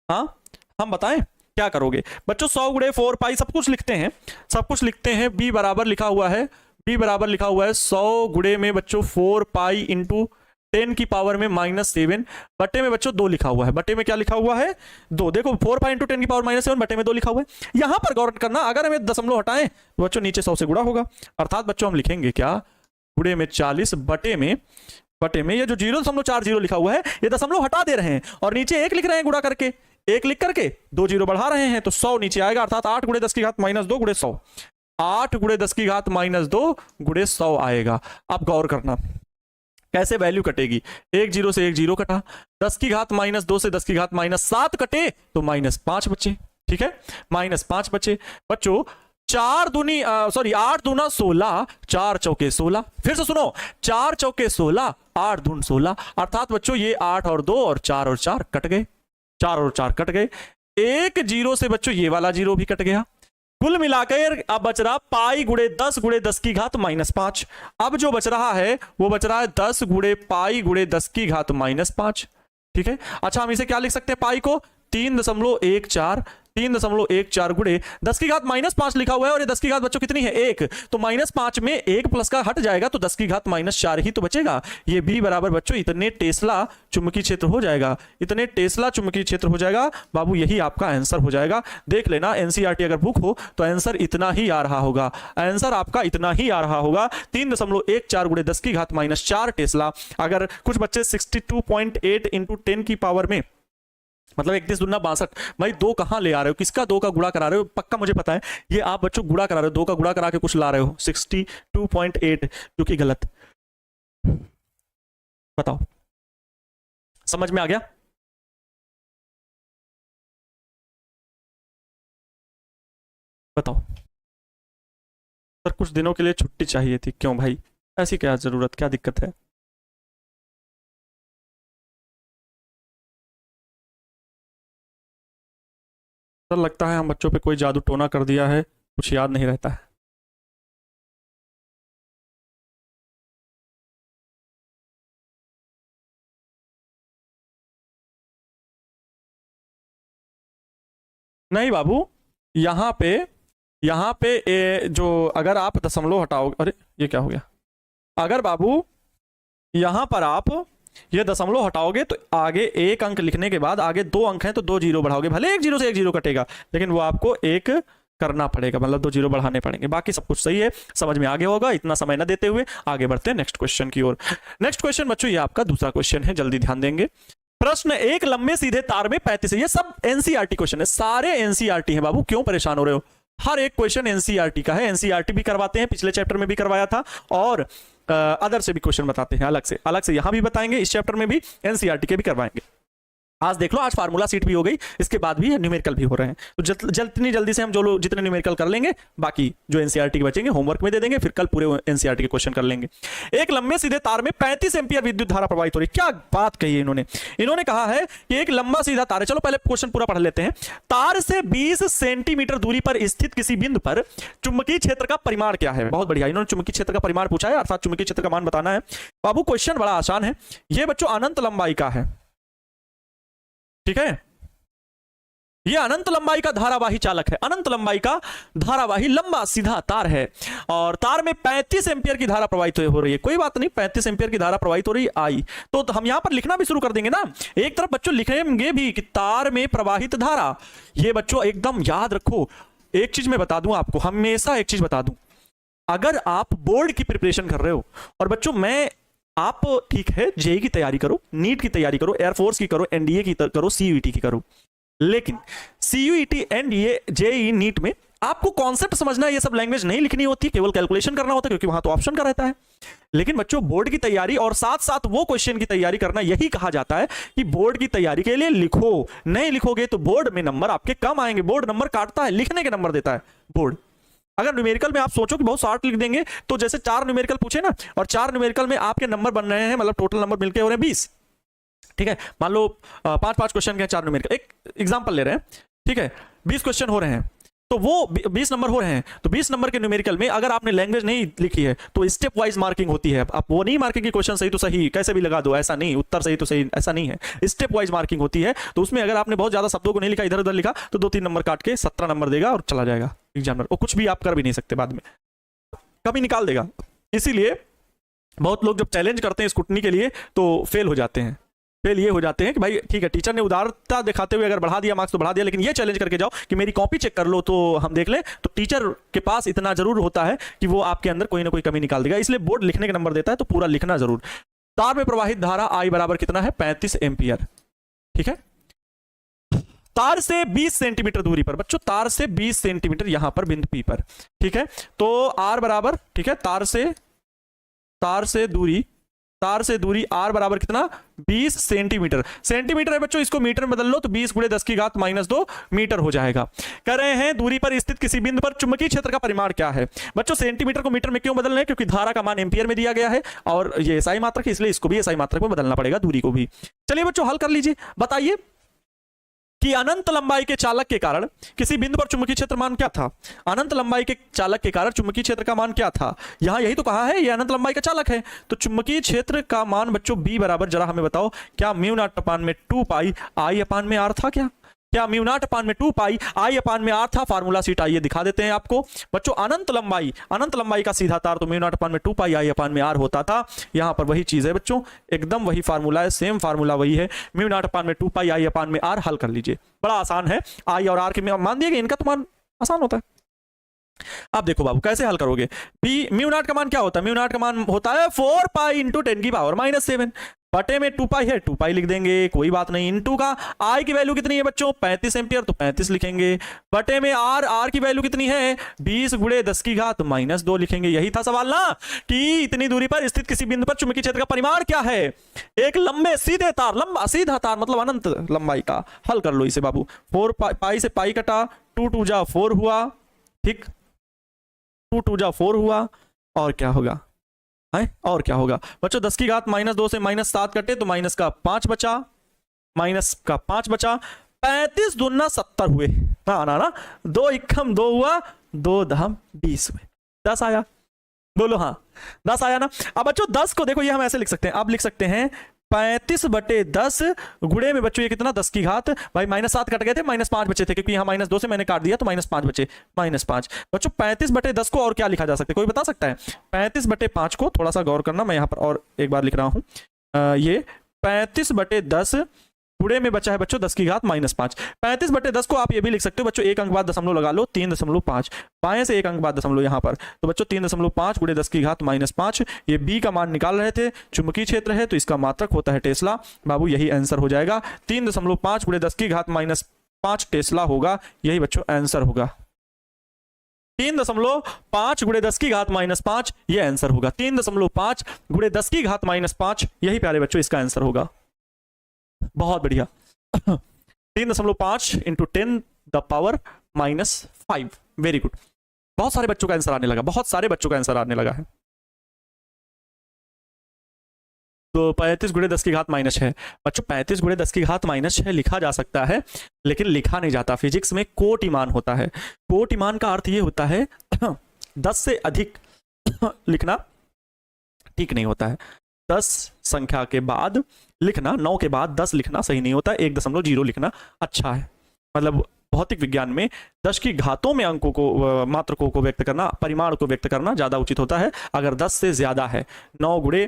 हाँ हम बताएं क्या करोगे बच्चों। 100 गुणे 4 पाई सब कुछ लिखते हैं, सब कुछ लिखते हैं। b बराबर लिखा हुआ है, b बराबर लिखा हुआ है 100 गुणे में बच्चों 4 पाई इंटू 10 की पावर में -7, बटे में बच्चों 2 लिखा हुआ है, बटे में क्या लिखा हुआ है 2। देखो 4 पाई इंटू 10 की पावर -7 बटे में 2 लिखा हुआ है। यहां पर गौर करना, अगर हमें दशमलव हटाएं तो बच्चों नीचे 100 से गुणा होगा, अर्थात बच्चों हम लिखेंगे क्या, गुणे में 40 बटे में ये जो 0.40 लिखा हुआ है ये दशमलव हटा दे रहे हैं और नीचे 1 लिख रहे हैं गुणा करके, 1 लिख करके 2 जीरो बढ़ा रहे हैं, तो 100 नीचे आएगा, अर्थात 8 गुणे 10 की घात -2 गुणे 100, 8 गुणे 10 की घात -2 गुणे 100 आएगा। अब गौर करना कैसे वैल्यू कटेगी, 1 जीरो से 1 जीरो कटा, 10 की घात -2 से 10 की घात -7 कटे तो -5 बचे, ठीक है, -5 बचे। बच्चों 8 दूना 16, 4 चौके 16, फिर से सुनो 4 चौके 16, 8 दून 16, अर्थात बच्चों ये 8 और 2 और 4 और 4 कट गए, 4 और 4 कट गए। 1 जीरो से बच्चों ये वाला जीरो भी कट गया, कुल मिलाकर अब बच रहा पाई गुणे 10 की घात -5। अब जो बच रहा है वो बच रहा है 10 गुणे पाई गुणे 10 की घात -5, ठीक है। अच्छा हम इसे क्या लिख सकते हैं, पाई को 3.14 गुणे 10 की घात -5 लिखा हुआ है, और ये 10 की घात बच्चों कितनी है 1, तो -5 में 1 प्लस का हट जाएगा तो 10 की घात -4 ही तो बचेगा। ये b बराबर बच्चों इतने टेस्ला चुंबकीय क्षेत्र हो जाएगा, इतने टेस्ला चुंबकीय क्षेत्र हो जाएगा बाबू, यही आपका आंसर हो जाएगा। देख लेना एनसीईआरटी अगर बुक हो तो आंसर इतना ही आ रहा होगा, आंसर आपका इतना ही आ रहा होगा, 3.14 गुणे 10 की घात -4 टेस्ला। अगर कुछ बच्चे 62.8 इंटू 10 की पावर में मतलब 31 दूना 62, भाई 2 कहां ले आ रहे हो, किसका 2 का गुणा करा रहे हो, पक्का मुझे पता है ये आप बच्चों गुणा करा रहे हो, 2 का गुणा करा के कुछ ला रहे हो, 62.8 जो कि गलत। बताओ समझ में आ गया, बताओ। सर कुछ दिनों के लिए छुट्टी चाहिए थी, क्यों भाई, ऐसी क्या जरूरत, क्या दिक्कत है। सर लगता है हम बच्चों पे कोई जादू टोना कर दिया है, कुछ याद नहीं रहता है। नहीं बाबू, यहाँ पे जो अगर आप दशमलव हटाओगे, अरे ये क्या हो गया, अगर बाबू यहाँ पर आप ये दशमलव हटाओगे तो आगे 1 अंक लिखने के बाद आगे 2 अंक हैं तो 2 जीरो बढ़ाओगे, भले 1 जीरो से 1 जीरो कटेगा लेकिन वो आपको 1 करना पड़ेगा, मतलब 2 जीरो बढ़ाने पड़ेंगे। बाकी सब कुछ सही है, समझ में आगे होगा, इतना समय न देते हुए आगे बढ़ते हैं नेक्स्ट क्वेश्चन की ओर। नेक्स्ट क्वेश्चन बच्चों ये आपका दूसरा क्वेश्चन है, जल्दी ध्यान देंगे। प्रश्न, एक लंबे सीधे तार में 35, ये सब एनसीईआरटी क्वेश्चन है, सारे एनसीईआरटी है बाबू, क्यों परेशान हो रहे हो, हर एक क्वेश्चन एनसीईआरटी का है, एनसीईआरटी भी करवाते हैं, पिछले चैप्टर में भी करवाया था और अदर से भी क्वेश्चन बताते हैं, अलग से यहां भी बताएंगे, इस चैप्टर में भी एनसीईआरटी के भी करवाएंगे। आज देख लो, आज फार्मूला सीट भी हो गई, इसके बाद भी न्यूमेरिकल भी हो रहे हैं, तो जितनी जल्दी से हम जो लोग जितने न्यूमेरिकल कर लेंगे, बाकी जो एनसीईआरटी के बचेंगे होमवर्क में दे देंगे, फिर कल पूरे एनसीईआरटी के क्वेश्चन कर लेंगे। एक लंबे सीधे तार में 35 एम्पीयर विद्युत धारा प्रवाहित हो रही है, क्या बात कही है इन्होंने कहा है कि एक लंबा सीधा तार है, चलो पहले क्वेश्चन पूरा पढ़ लेते हैं। तार से 20 सेंटीमीटर दूरी पर स्थित किसी बिंदु पर चुंबकीय क्षेत्र का परिमाण क्या है। बहुत बढ़िया, इन्होंने चुंबकीय क्षेत्र का परिमाण पूछा है, अर्थात चुंबकीय क्षेत्र का मान बताना है। बाबू क्वेश्चन बड़ा आसान है, ये बच्चों अनंत लंबाई का है, ठीक है, ये अनंत लंबाई का धारावाही चालक है, अनंत लंबाई का धारावाही लंबा सीधा तार है और तार में 35 एम्पियर की धारा प्रवाहित हो रही है। कोई बात नहीं, 35 एम्पियर की धारा प्रवाहित हो रही है आई, तो हम यहां पर लिखना भी शुरू कर देंगे ना। एक तरफ बच्चों लिखेंगे भी कि तार में प्रवाहित धारा। ये बच्चों एकदम याद रखो, एक चीज मैं बता दूं आपको, हमेशा एक चीज बता दूं, अगर आप बोर्ड की प्रिपरेशन कर रहे हो और बच्चों आप ठीक है जेई की तैयारी करो, नीट की तैयारी करो, एयरफोर्स की करो, एनडीए की करो, सीयूईटी की करो, लेकिन सीयूईटी एनडीए जेई नीट में आपको कॉन्सेप्ट समझना है, ये सब लैंग्वेज नहीं लिखनी होती, केवल कैलकुलेशन करना होता है क्योंकि वहां तो ऑप्शन का रहता है। लेकिन बच्चों बोर्ड की तैयारी और साथ साथ वो क्वेश्चन की तैयारी करना, यही कहा जाता है कि बोर्ड की तैयारी के लिए लिखो। नहीं लिखोगे तो बोर्ड में नंबर आपके कम आएंगे। बोर्ड नंबर काटता है, लिखने के नंबर देता है बोर्ड। अगर न्यूमेरिकल में आप सोचो कि बहुत शॉर्ट लिख देंगे, तो जैसे 4 न्यूमेरिकल पूछे ना, और 4 न्यूमेरिकल में आपके नंबर बन रहे हैं, मतलब टोटल नंबर मिलके हो रहे हैं 20, ठीक है। मान लो 5-5 क्वेश्चन के 4 न्यूमेरिकल, एक एग्जांपल ले रहे हैं, ठीक है, 20 क्वेश्चन हो रहे हैं, तो वो 20 नंबर हो रहे हैं, तो 20 नंबर के न्यूमेरिकल में अगर आपने लैंग्वेज नहीं लिखी है तो स्टेप वाइज मार्किंग होती है। आप वो नहीं मार्किंग की क्वेश्चन सही तो सही कैसे भी लगा दो, ऐसा नहीं, उत्तर सही तो सही ऐसा नहीं है, स्टेप वाइज मार्किंग होती है। तो उसमें अगर आपने बहुत ज्यादा शब्दों को नहीं लिखा, इधर उधर लिखा, तो 2-3 नंबर काट के 17 नंबर देगा और चला जाएगा एग्जामिनर, और कुछ भी आप कर भी नहीं सकते, बाद में कभी निकाल देगा। इसीलिए बहुत लोग जब चैलेंज करते हैं स्क्रूटनी के लिए तो फेल हो जाते हैं। फेल ये हो जाते हैं कि भाई ठीक है, टीचर ने उदारता दिखाते हुए अगर बढ़ा दिया मार्क्स तो बढ़ा दिया, लेकिन ये चैलेंज करके जाओ कि मेरी कॉपी चेक कर लो तो हम देख लें, तो टीचर के पास इतना जरूर होता है कि वो आपके अंदर कोई ना कोई कमी निकाल देगा। इसलिए बोर्ड लिखने के नंबर देता है, तो पूरा लिखना जरूर। तार में प्रवाहित धारा आई बराबर कितना है? 35 एम्पियर, ठीक है। तार से 20 सेंटीमीटर दूरी पर, बच्चों तार से 20 सेंटीमीटर यहां पर बिंदु पी पर, ठीक है। तो आर बराबर, ठीक है, तार से दूरी आर बराबर कितना? 20 सेंटीमीटर। सेंटीमीटर है बच्चों, इसको मीटर में बदल लो तो 20 × 10 की घात -2 मीटर हो जाएगा। कह रहे हैं दूरी पर स्थित किसी बिंदु पर चुंबकीय क्षेत्र का परिमाण क्या है? बच्चों सेंटीमीटर को मीटर में क्यों बदल रहे हैं? क्योंकि धारा का मान एम्पियर में दिया गया है और ये एसआई मात्रक है, इसलिए इसको भी एसआई मात्रक में बदलना पड़ेगा, दूरी को भी। चलिए बच्चों हल कर लीजिए, बताइए कि अनंत लंबाई के चालक के कारण किसी बिंदु पर चुंबकीय क्षेत्र मान क्या था? अनंत लंबाई के चालक के कारण चुंबकीय क्षेत्र का मान क्या था? यहां यही तो कहा है, ये अनंत लंबाई का चालक है, तो चुंबकीय क्षेत्र का मान बच्चों B बराबर, जरा हमें बताओ, क्या μ0/2 पाई I/r था? क्या μ0/2 पाई I/r था? फार्मूला सीट आइए दिखा देते हैं आपको बच्चों। अनंत लंबाई का सीधा तार तो μ0/2 पाई I/r होता था। यहां पर वही चीज है बच्चों, एकदम वही फार्मूला है, सेम फार्मूला वही है, μ0/2 पाई I/r। हल कर लीजिए, बड़ा आसान है। I और R के मान दिए गए, इनका तो मान आसान होता है। अब देखो बाबू कैसे हल करोगे? μ0 का मान क्या होता है? μ0 का मान होता है 4 पाई × 10⁻⁻7 बटे में 2 पाई है, 2 पाई लिख देंगे, कोई बात नहीं। इनटू का आई की वैल्यू कितनी है बच्चों? 35 एम्पियर, तो 35 लिखेंगे। बटे में आर की वैल्यू कितनी है? 20 × 10 की घात -2 लिखेंगे। यही था सवाल ना, कि इतनी दूरी पर स्थित किसी बिंदु पर चुंबकीय क्षेत्र का परिमाण क्या है? एक लंबे सीधे तार, लंबा सीधा तार मतलब अनंत लंबाई का। हल कर लो इसे बाबू। 4 पाई से पाई कटा, 2 2 जा 4 हुआ, ठीक, 2 2 जा 4 हुआ, और क्या होगा है? और क्या होगा बच्चों? 10 की घात -2 से -7 कटे तो माइनस का 5 बचा, 35 दूना 70 हुए, ना 2 एकम 2 हुआ, 2 दहम 20 हुए, 10 आया। बोलो हाँ 10 आया ना। अब बच्चों 10 को देखो, ये हम ऐसे लिख सकते हैं, अब लिख सकते हैं 35/10 गुणे में बच्चों ये कितना? 10 की घात, भाई -7 कट गए थे, -5 बचे थे, क्योंकि यहाँ -2 से मैंने काट दिया तो -5 बचे, -5 बच्चों। 35/10 को और क्या लिखा जा सकता है, कोई बता सकता है? 35/5 को थोड़ा सा गौर करना, मैं यहाँ पर और एक बार लिख रहा हूं, ये 35/10 गुणे में बचा है बच्चों 10 की घात -5। 35/10 को आप ये भी लिख सकते हो बच्चों, एक अंक बाद दशमलव लगा लो, 3.5, बाएं से एक अंक बाद दशमलव यहाँ पर, तो बच्चों 3.5 × 10 की घात -5। ये बी का मान निकाल रहे थे, चुंबकीय क्षेत्र है तो इसका मात्रक होता है टेस्ला। बाबू यही आंसर हो जाएगा, 3.5 × 10 की घात -5 टेस्ला होगा, यही बच्चों आंसर होगा। 3.5 × 10 की घात -5 ये आंसर होगा। 3.5 × 10 की घात -5 यही प्यारे बच्चों इसका आंसर होगा। बहुत बढ़िया। 3.5 × 10⁻⁻5, वेरी गुड। बहुत सारे बच्चों का आंसर आने लगा, बहुत सारे बच्चों का आंसर आने लगा है। तो 35 × 10 की घात -6 बच्चों, 35 × 10 की घात -6 लिखा जा सकता है, लेकिन लिखा नहीं जाता। फिजिक्स में कोटि मान होता है। कोटि मान का अर्थ ये होता है 10 से अधिक लिखना ठीक नहीं होता है। 10 संख्या के बाद लिखना, 9 के बाद 10 लिखना सही नहीं होता, 1.0 लिखना अच्छा है। मतलब भौतिक विज्ञान में 10 की घातों में अंकों को, मात्रकों को व्यक्त करना, परिमाण को व्यक्त करना ज्यादा उचित होता है। अगर 10 से ज्यादा है, 9 गुणे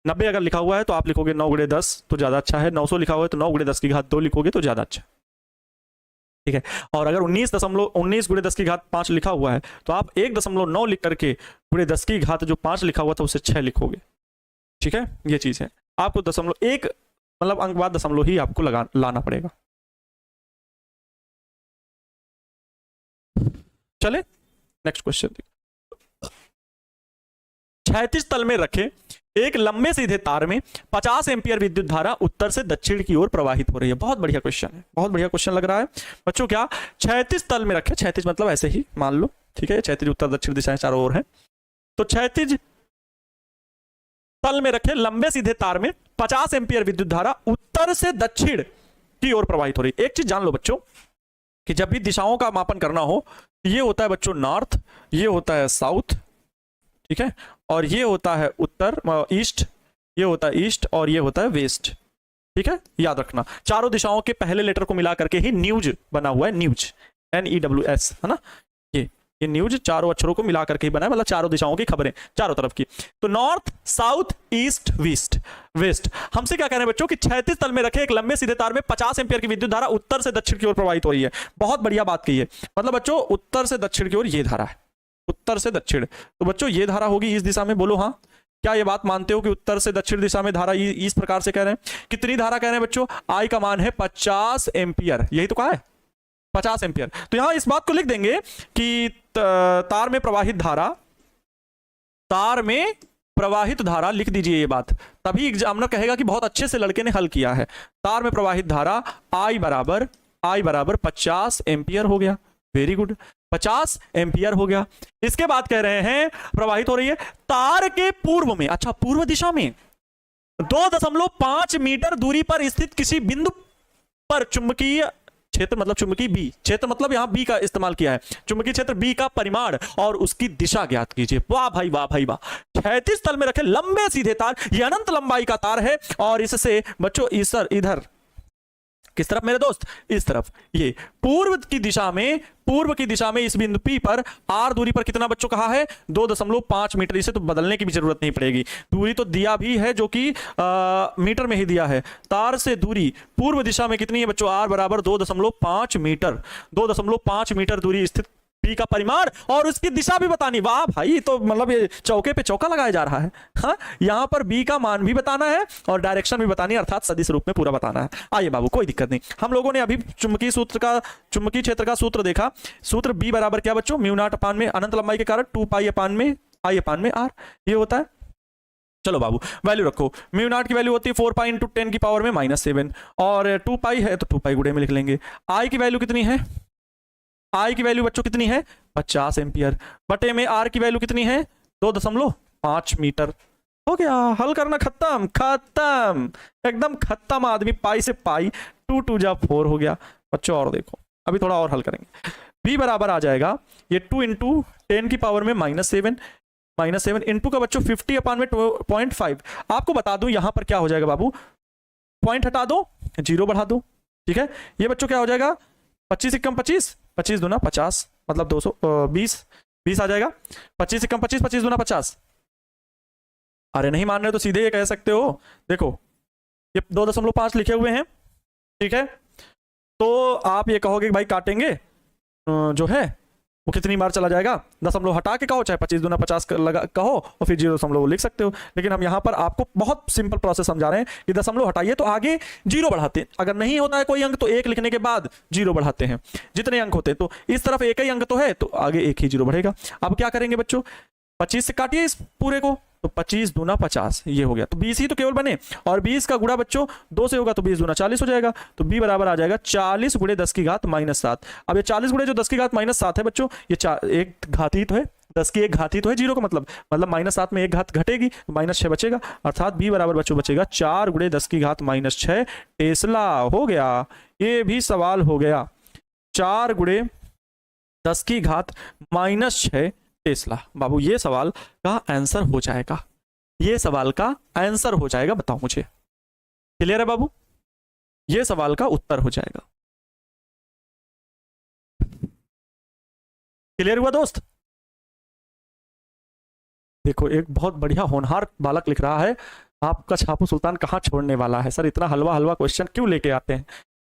90 अगर लिखा हुआ है तो आप लिखोगे 9 गुणे 10 तो ज्यादा अच्छा है। 900 लिखा हुआ है तो 9 गुणे 10 की घात 2 लिखोगे तो ज्यादा अच्छा है, ठीक है। और अगर 19 गुणे 10 की घात 5 लिखा हुआ है तो आप 1.9 लिख करके गुणे 10 की घात जो 5 लिखा हुआ था उसे 6 लिखोगे, ठीक है। ये चीज है, आपको 0.1 मतलब अंक बाद दशमलव ही आपको लाना पड़ेगा। चले नेक्स्ट क्वेश्चन। 36 तल में रखे एक लंबे सीधे तार में 50 एम्पियर विद्युत धारा उत्तर से दक्षिण की ओर प्रवाहित हो रही है। बहुत बढ़िया क्वेश्चन है, बहुत बढ़िया क्वेश्चन लग रहा है बच्चों। क्या 36 तल में रखे, 36 मतलब ऐसे ही मान लो, ठीक है। 36 उत्तर दक्षिण दिशाएं चारों ओर है, तो 36 तल में रखे लंबे सीधे तार में 50 एम्पियर विद्युत धारा उत्तर से दक्षिण की ओर प्रवाहित हो रही है। एक चीज जान लो बच्चों कि जब भी दिशाओं का मापन करना हो, ये होता है बच्चों नॉर्थ, ये होता है साउथ, ठीक है, और ये होता है उत्तर ईस्ट, ये होता है ईस्ट और ये होता है वेस्ट, ठीक है। याद रखना चारों दिशाओं के पहले लेटर को मिला करके ही न्यूज बना हुआ है, न्यूज NEWS, है ना। ये न्यूज चारों अक्षरों को मिला करके ही बना है, मतलब चारों दिशाओं की खबरें चारों तरफ की। तो नॉर्थ साउथ ईस्ट वेस्ट। हमसे क्या कह रहे हैं बच्चों कि 36 तल में रखे एक लंबे सीधे तार में 50 एम्पियर की विद्युत धारा उत्तर से दक्षिण की ओर प्रवाहित हो रही है। बहुत बढ़िया बात कही है, मतलब बच्चों उत्तर से दक्षिण की ओर ये धारा है, उत्तर से दक्षिण। तो बच्चों ये धारा होगी इस दिशा में, बोलो हाँ। क्या ये बात मानते हो कि उत्तर से दक्षिण दिशा में धारा इस प्रकार से कह रहे हैं? कितनी धारा कह रहे हैं बच्चों? आई का मान है 50 एम्पियर, यही तो कहा है 50 एम्पियर। तो यहां इस बात को लिख देंगे कि तार में प्रवाहित धारा, तार में प्रवाहित धारा लिख दीजिए ये बात, तभी एग्जामिनर कहेगा कि बहुत अच्छे से लड़के ने हल किया है। तार में प्रवाहित धारा आई बराबर 50 एम्पियर हो गया, वेरी गुड, 50 एम्पियर हो गया। इसके बाद कह रहे हैं प्रवाहित हो रही है तार के पूर्व में, अच्छा पूर्व दिशा में 2.5 मीटर दूरी पर स्थित किसी बिंदु पर चुंबकीय क्षेत्र, मतलब चुंबकीय बी क्षेत्र, मतलब यहां बी का इस्तेमाल किया है, चुंबकीय क्षेत्र बी का परिमाण और उसकी दिशा ज्ञात कीजिए। वाह भाई वाह भाई वाह। 36 तल में रखे लंबे सीधे तार, ये अनंत लंबाई का तार है और इससे बच्चों इधर किस तरफ मेरे दोस्त? इस तरफ। ये पूर्व की दिशा में इस बिंदु P पर R दूरी पर कितना बच्चों कहा है? 2.5 मीटर। इसे तो बदलने की भी जरूरत नहीं पड़ेगी, दूरी तो दिया भी है जो कि मीटर में ही दिया है। तार से दूरी पूर्व दिशा में कितनी है बच्चों? R बराबर 2.5 मीटर। 2.5 मीटर दूरी स्थित P का परिमाण और उसकी दिशा भी बतानी। वाह भाई, तो मतलब ये चौके पे चौका लगाया जा रहा है। हाँ, यहां पर B का मान भी बताना है और डायरेक्शन भी बतानी है, अर्थात सदिश रूप में पूरा बताना है। आइए बाबू, कोई दिक्कत नहीं। हम लोगों ने अभी चुंबकीय क्षेत्र का सूत्र देखा। सूत्र B बराबर क्या बच्चों? म्यू नॉट अपान में अनंत लंबाई के कारण 2 पाई अपान में I अपान में R, ये होता है। चलो बाबू वैल्यू रखो। म्यू नॉट की वैल्यू होती है 4 पाई इंटू 10 की पावर में -7 और 2 पाई है तो 2 पाई गुणे में लिख लेंगे। I की वैल्यू कितनी है? आई की वैल्यू बच्चों कितनी है? 50 एम्पियर बटे में आर की वैल्यू कितनी है? 2.5 मीटर। हो गया, हल करना खत्म एकदम खत्म आदमी। पाई से पाई 2 2 जा 4 हो गया बच्चों। और देखो अभी थोड़ा और हल करेंगे। बी बराबर आ जाएगा ये 2 इंटू 10 की पावर में -7 इंटू का बच्चों 50 अपान में 0.5। आपको बता दूं यहां पर क्या हो जाएगा बाबू, पॉइंट हटा दो, 0 बढ़ा दो, ठीक है। ये बच्चों क्या हो जाएगा? 25 से कम 25, 25 दूना 50, मतलब 20 आ जाएगा। 25 से कम 25, 25 दूना 50। अरे नहीं मान रहे तो सीधे ये कह सकते हो, देखो ये 2.5 लिखे हुए हैं, ठीक है। तो आप ये कहोगे कि भाई काटेंगे जो है वो कितनी बार चला जाएगा? दशमलव हटा के कहो, चाहे 25 दूना 50 लगा कहो और फिर 0 लिख सकते हो। लेकिन हम यहाँ पर आपको बहुत सिंपल प्रोसेस समझा रहे हैं कि दशमलव हटाइए तो आगे 0 बढ़ाते हैं। अगर नहीं होता है कोई अंक तो 1 लिखने के बाद 0 बढ़ाते हैं। जितने अंक होते हैं तो इस तरफ एक ही अंक तो है तो आगे एक ही 0 बढ़ेगा। अब क्या करेंगे बच्चों? 25 से काटिए इस पूरे को, तो 25 दूना 50 ये हो गया, तो 20 ही तो केवल बने। और 20 का गुणा बच्चों 2 से होगा तो 20 दूना 40 हो जाएगा। तो b बराबर आ जाएगा 40 गुणे 10 की घात -7। अब ये 40 गुणे जो 10 की घात -7 है बच्चों, ये एक घाती तो है, 10 की एक घाती तो है 0 का मतलब -7 में एक घात घटेगी तो -6 बचेगा। अर्थात b बराबर बच्चों बचेगा 4 गुणे 10 की घात -6 टेस्ला। हो गया, ये भी सवाल हो गया। 4 गुणे 10 की घात -6 टेस्ला। बाबू ये सवाल का आंसर हो जाएगा, ये सवाल का आंसर हो जाएगा। बताओ मुझे, क्लियर है बाबू? ये सवाल का उत्तर हो जाएगा। क्लियर हुआ दोस्त? देखो एक बहुत बढ़िया होनहार बालक लिख रहा है, आपका छापू सुल्तान कहाँ छोड़ने वाला है सर, इतना हलवा हलवा क्वेश्चन क्यों लेके आते हैं?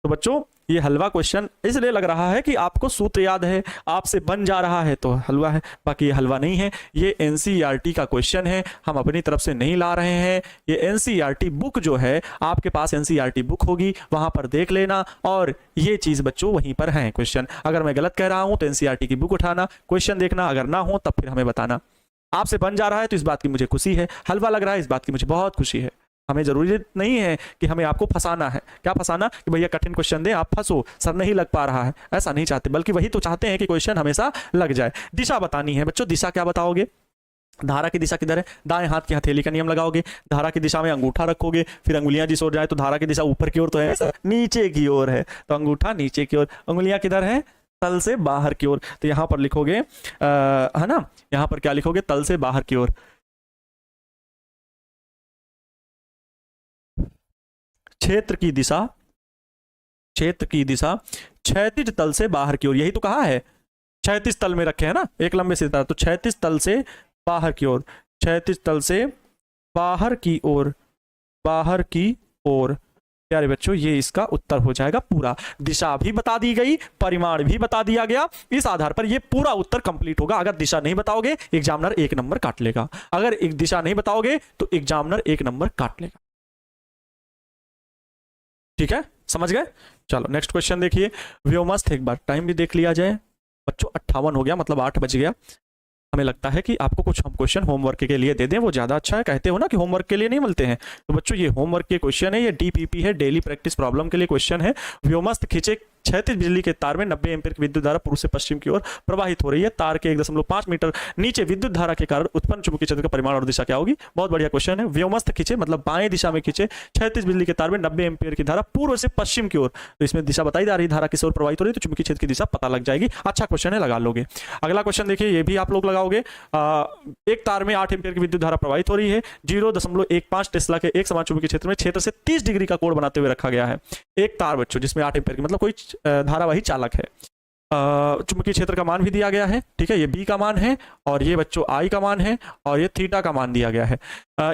तो बच्चों ये हलवा क्वेश्चन इसलिए लग रहा है कि आपको सूत्र याद है, आपसे बन जा रहा है तो हलवा है, बाकी ये हलवा नहीं है। ये एनसीईआरटी का क्वेश्चन है, हम अपनी तरफ से नहीं ला रहे हैं। ये एनसीईआरटी बुक जो है, आपके पास एनसीईआरटी बुक होगी, वहां पर देख लेना, और ये चीज बच्चों वहीं पर है क्वेश्चन। अगर मैं गलत कह रहा हूं तो एनसीईआरटी की बुक उठाना, क्वेश्चन देखना, अगर ना हो तब फिर हमें बताना। आपसे बन जा रहा है तो इस बात की मुझे खुशी है, हलवा लग रहा है इस बात की मुझे बहुत खुशी है। हमें जरूरी नहीं है कि हमें आपको फंसाना है। क्या फंसाना कि भैया कठिन क्वेश्चन दें आप फंसो, सर नहीं लग पा रहा है, ऐसा नहीं चाहते, बल्कि वही तो चाहते हैं कि क्वेश्चन हमेशा लग जाए। दिशा बतानी है बच्चों, दिशा क्या बताओगे? धारा की दिशा किधर है? दाएं हाथ की हथेली का नियम लगाओगे, धारा की दिशा में अंगूठा रखोगे, फिर अंगुलियां जिस ओर जाए तो धारा की दिशा ऊपर की ओर तो है, नीचे की ओर है, तो अंगूठा नीचे की ओर, अंगुलियां किधर है? तल से बाहर की ओर। तो यहां पर लिखोगे है ना, यहां पर क्या लिखोगे? तल से बाहर की ओर। क्षेत्र की दिशा, क्षेत्र की दिशा क्षैतिज तल से बाहर की ओर, यही तो कहा है, क्षैतिज तल में रखे है ना एक लंबे सितारा, तो क्षैतिज तल से बाहर की ओर, क्षैतिज तल से बाहर की ओर, बाहर की ओर। प्यारे बच्चों ये इसका उत्तर हो जाएगा पूरा। दिशा भी बता दी गई, परिमाण भी बता दिया गया, इस आधार पर ये पूरा उत्तर कंप्लीट होगा। अगर दिशा नहीं बताओगे एग्जामिनर 1 नंबर काट लेगा, अगर एक दिशा नहीं बताओगे तो एग्जामिनर 1 नंबर काट लेगा। ठीक है, समझ गए? चलो नेक्स्ट क्वेश्चन देखिए। व्योमस्थ, एक बार टाइम भी देख लिया जाए बच्चों, 58 हो गया, मतलब 8 बज गया। हमें लगता है कि आपको कुछ हम क्वेश्चन होमवर्क के लिए दे दें, वो ज्यादा अच्छा है। कहते हो ना कि होमवर्क के लिए नहीं मिलते हैं, तो बच्चों ये होमवर्क के क्वेश्चन है, ये डीपीपी है, डेली प्रैक्टिस प्रॉब्लम के लिए क्वेश्चन है। व्योमस्थ खींचे क्षैतिज बिजली के तार में 90 एम्पीयर की विद्युत धारा पूर्व से पश्चिम की ओर प्रवाहित हो रही है। तार के 1.5 मीटर नीचे विद्युत धारा के कारण उत्पन्न चुंबकीय क्षेत्र का परिमाण और दिशा क्या होगी? बहुत बढ़िया क्वेश्चन है। व्योमस्थ खींचे मतलब बाएं दिशा में खींचे क्षैतिज बिजली के तार में 90 एम्पीयर की धारा पूर्व से पश्चिम की ओर, तो इसमें दिशा बताई जा रही, धारा किस ओर प्रवाहित हो रही है, तो चुंबकीय क्षेत्र की दिशा पता लग जाएगी। अच्छा क्वेश्चन है, लगा लोगे। अगला क्वेश्चन देखिए, ये भी आप लोग लगाओगे। एक तार में 8 एम्पीयर की विद्युत धारा प्रवाहित हो रही है, 0.15 टेस्ला के एक समान चुंबकीय क्षेत्र में क्षेत्र से 30 डिग्री का कोण बनाते हुए रखा गया है। एक तार बच्चों जिसमें 8 एम्पीयर की, मतलब कोई धारावाही चालक है, चुंबकीय क्षेत्र का मान भी दिया गया है, ठीक है, ये बी का मान है, और ये बच्चों आई का मान है, और ये थीटा का मान दिया गया है।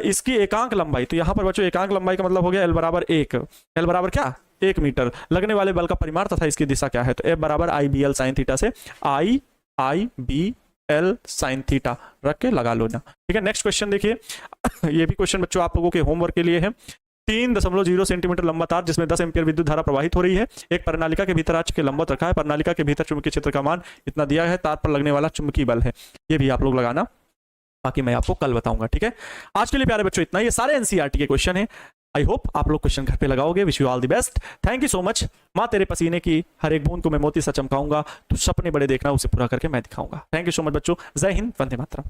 इसकी एकांक लंबाई, तो यहां पर बच्चों एकांक लंबाई का मतलब हो गया एल बराबर 1, एल बराबर क्या? 1 मीटर। लगने वाले बल का परिमाण तथा इसकी दिशा क्या है? तो एफ बराबर आई बी एल साइन थीटा से आई बी एल साइन थीटा रख के लगा लो ना। ठीक है, नेक्स्ट क्वेश्चन देखिए। ये भी क्वेश्चन बच्चों आप लोगों के होमवर्क के लिए है। 3.0 सेंटीमीटर लंबा तार जिसमें 10 एम्पीयर विद्युत धारा प्रवाहित हो रही है, एक प्रणालिका के भीतर आज के लंबवत रखा है, प्रणालिका के भीतर चुंबकीय क्षेत्र का मान इतना दिया है, तार पर लगने वाला चुंबकीय बल है। ये भी आप लोग लगाना, बाकी मैं आपको कल बताऊंगा। ठीक है, आज के लिए प्यारे बच्चों इतना, ये सारे एनसीईआरटी के क्वेश्चन है। आई होप आप लोग क्वेश्चन घर पे लगाओगे। Wish you all the best, thank you so much. माँ तेरे पसीने की हर एक बूंद को मैं मोती सा चमकाऊंगा, तू सपने बड़े देखना, उसे पूरा करके मैं दिखाऊंगा। थैंक यू सो मच बच्चों, जय हिंद, वंदे मातरम।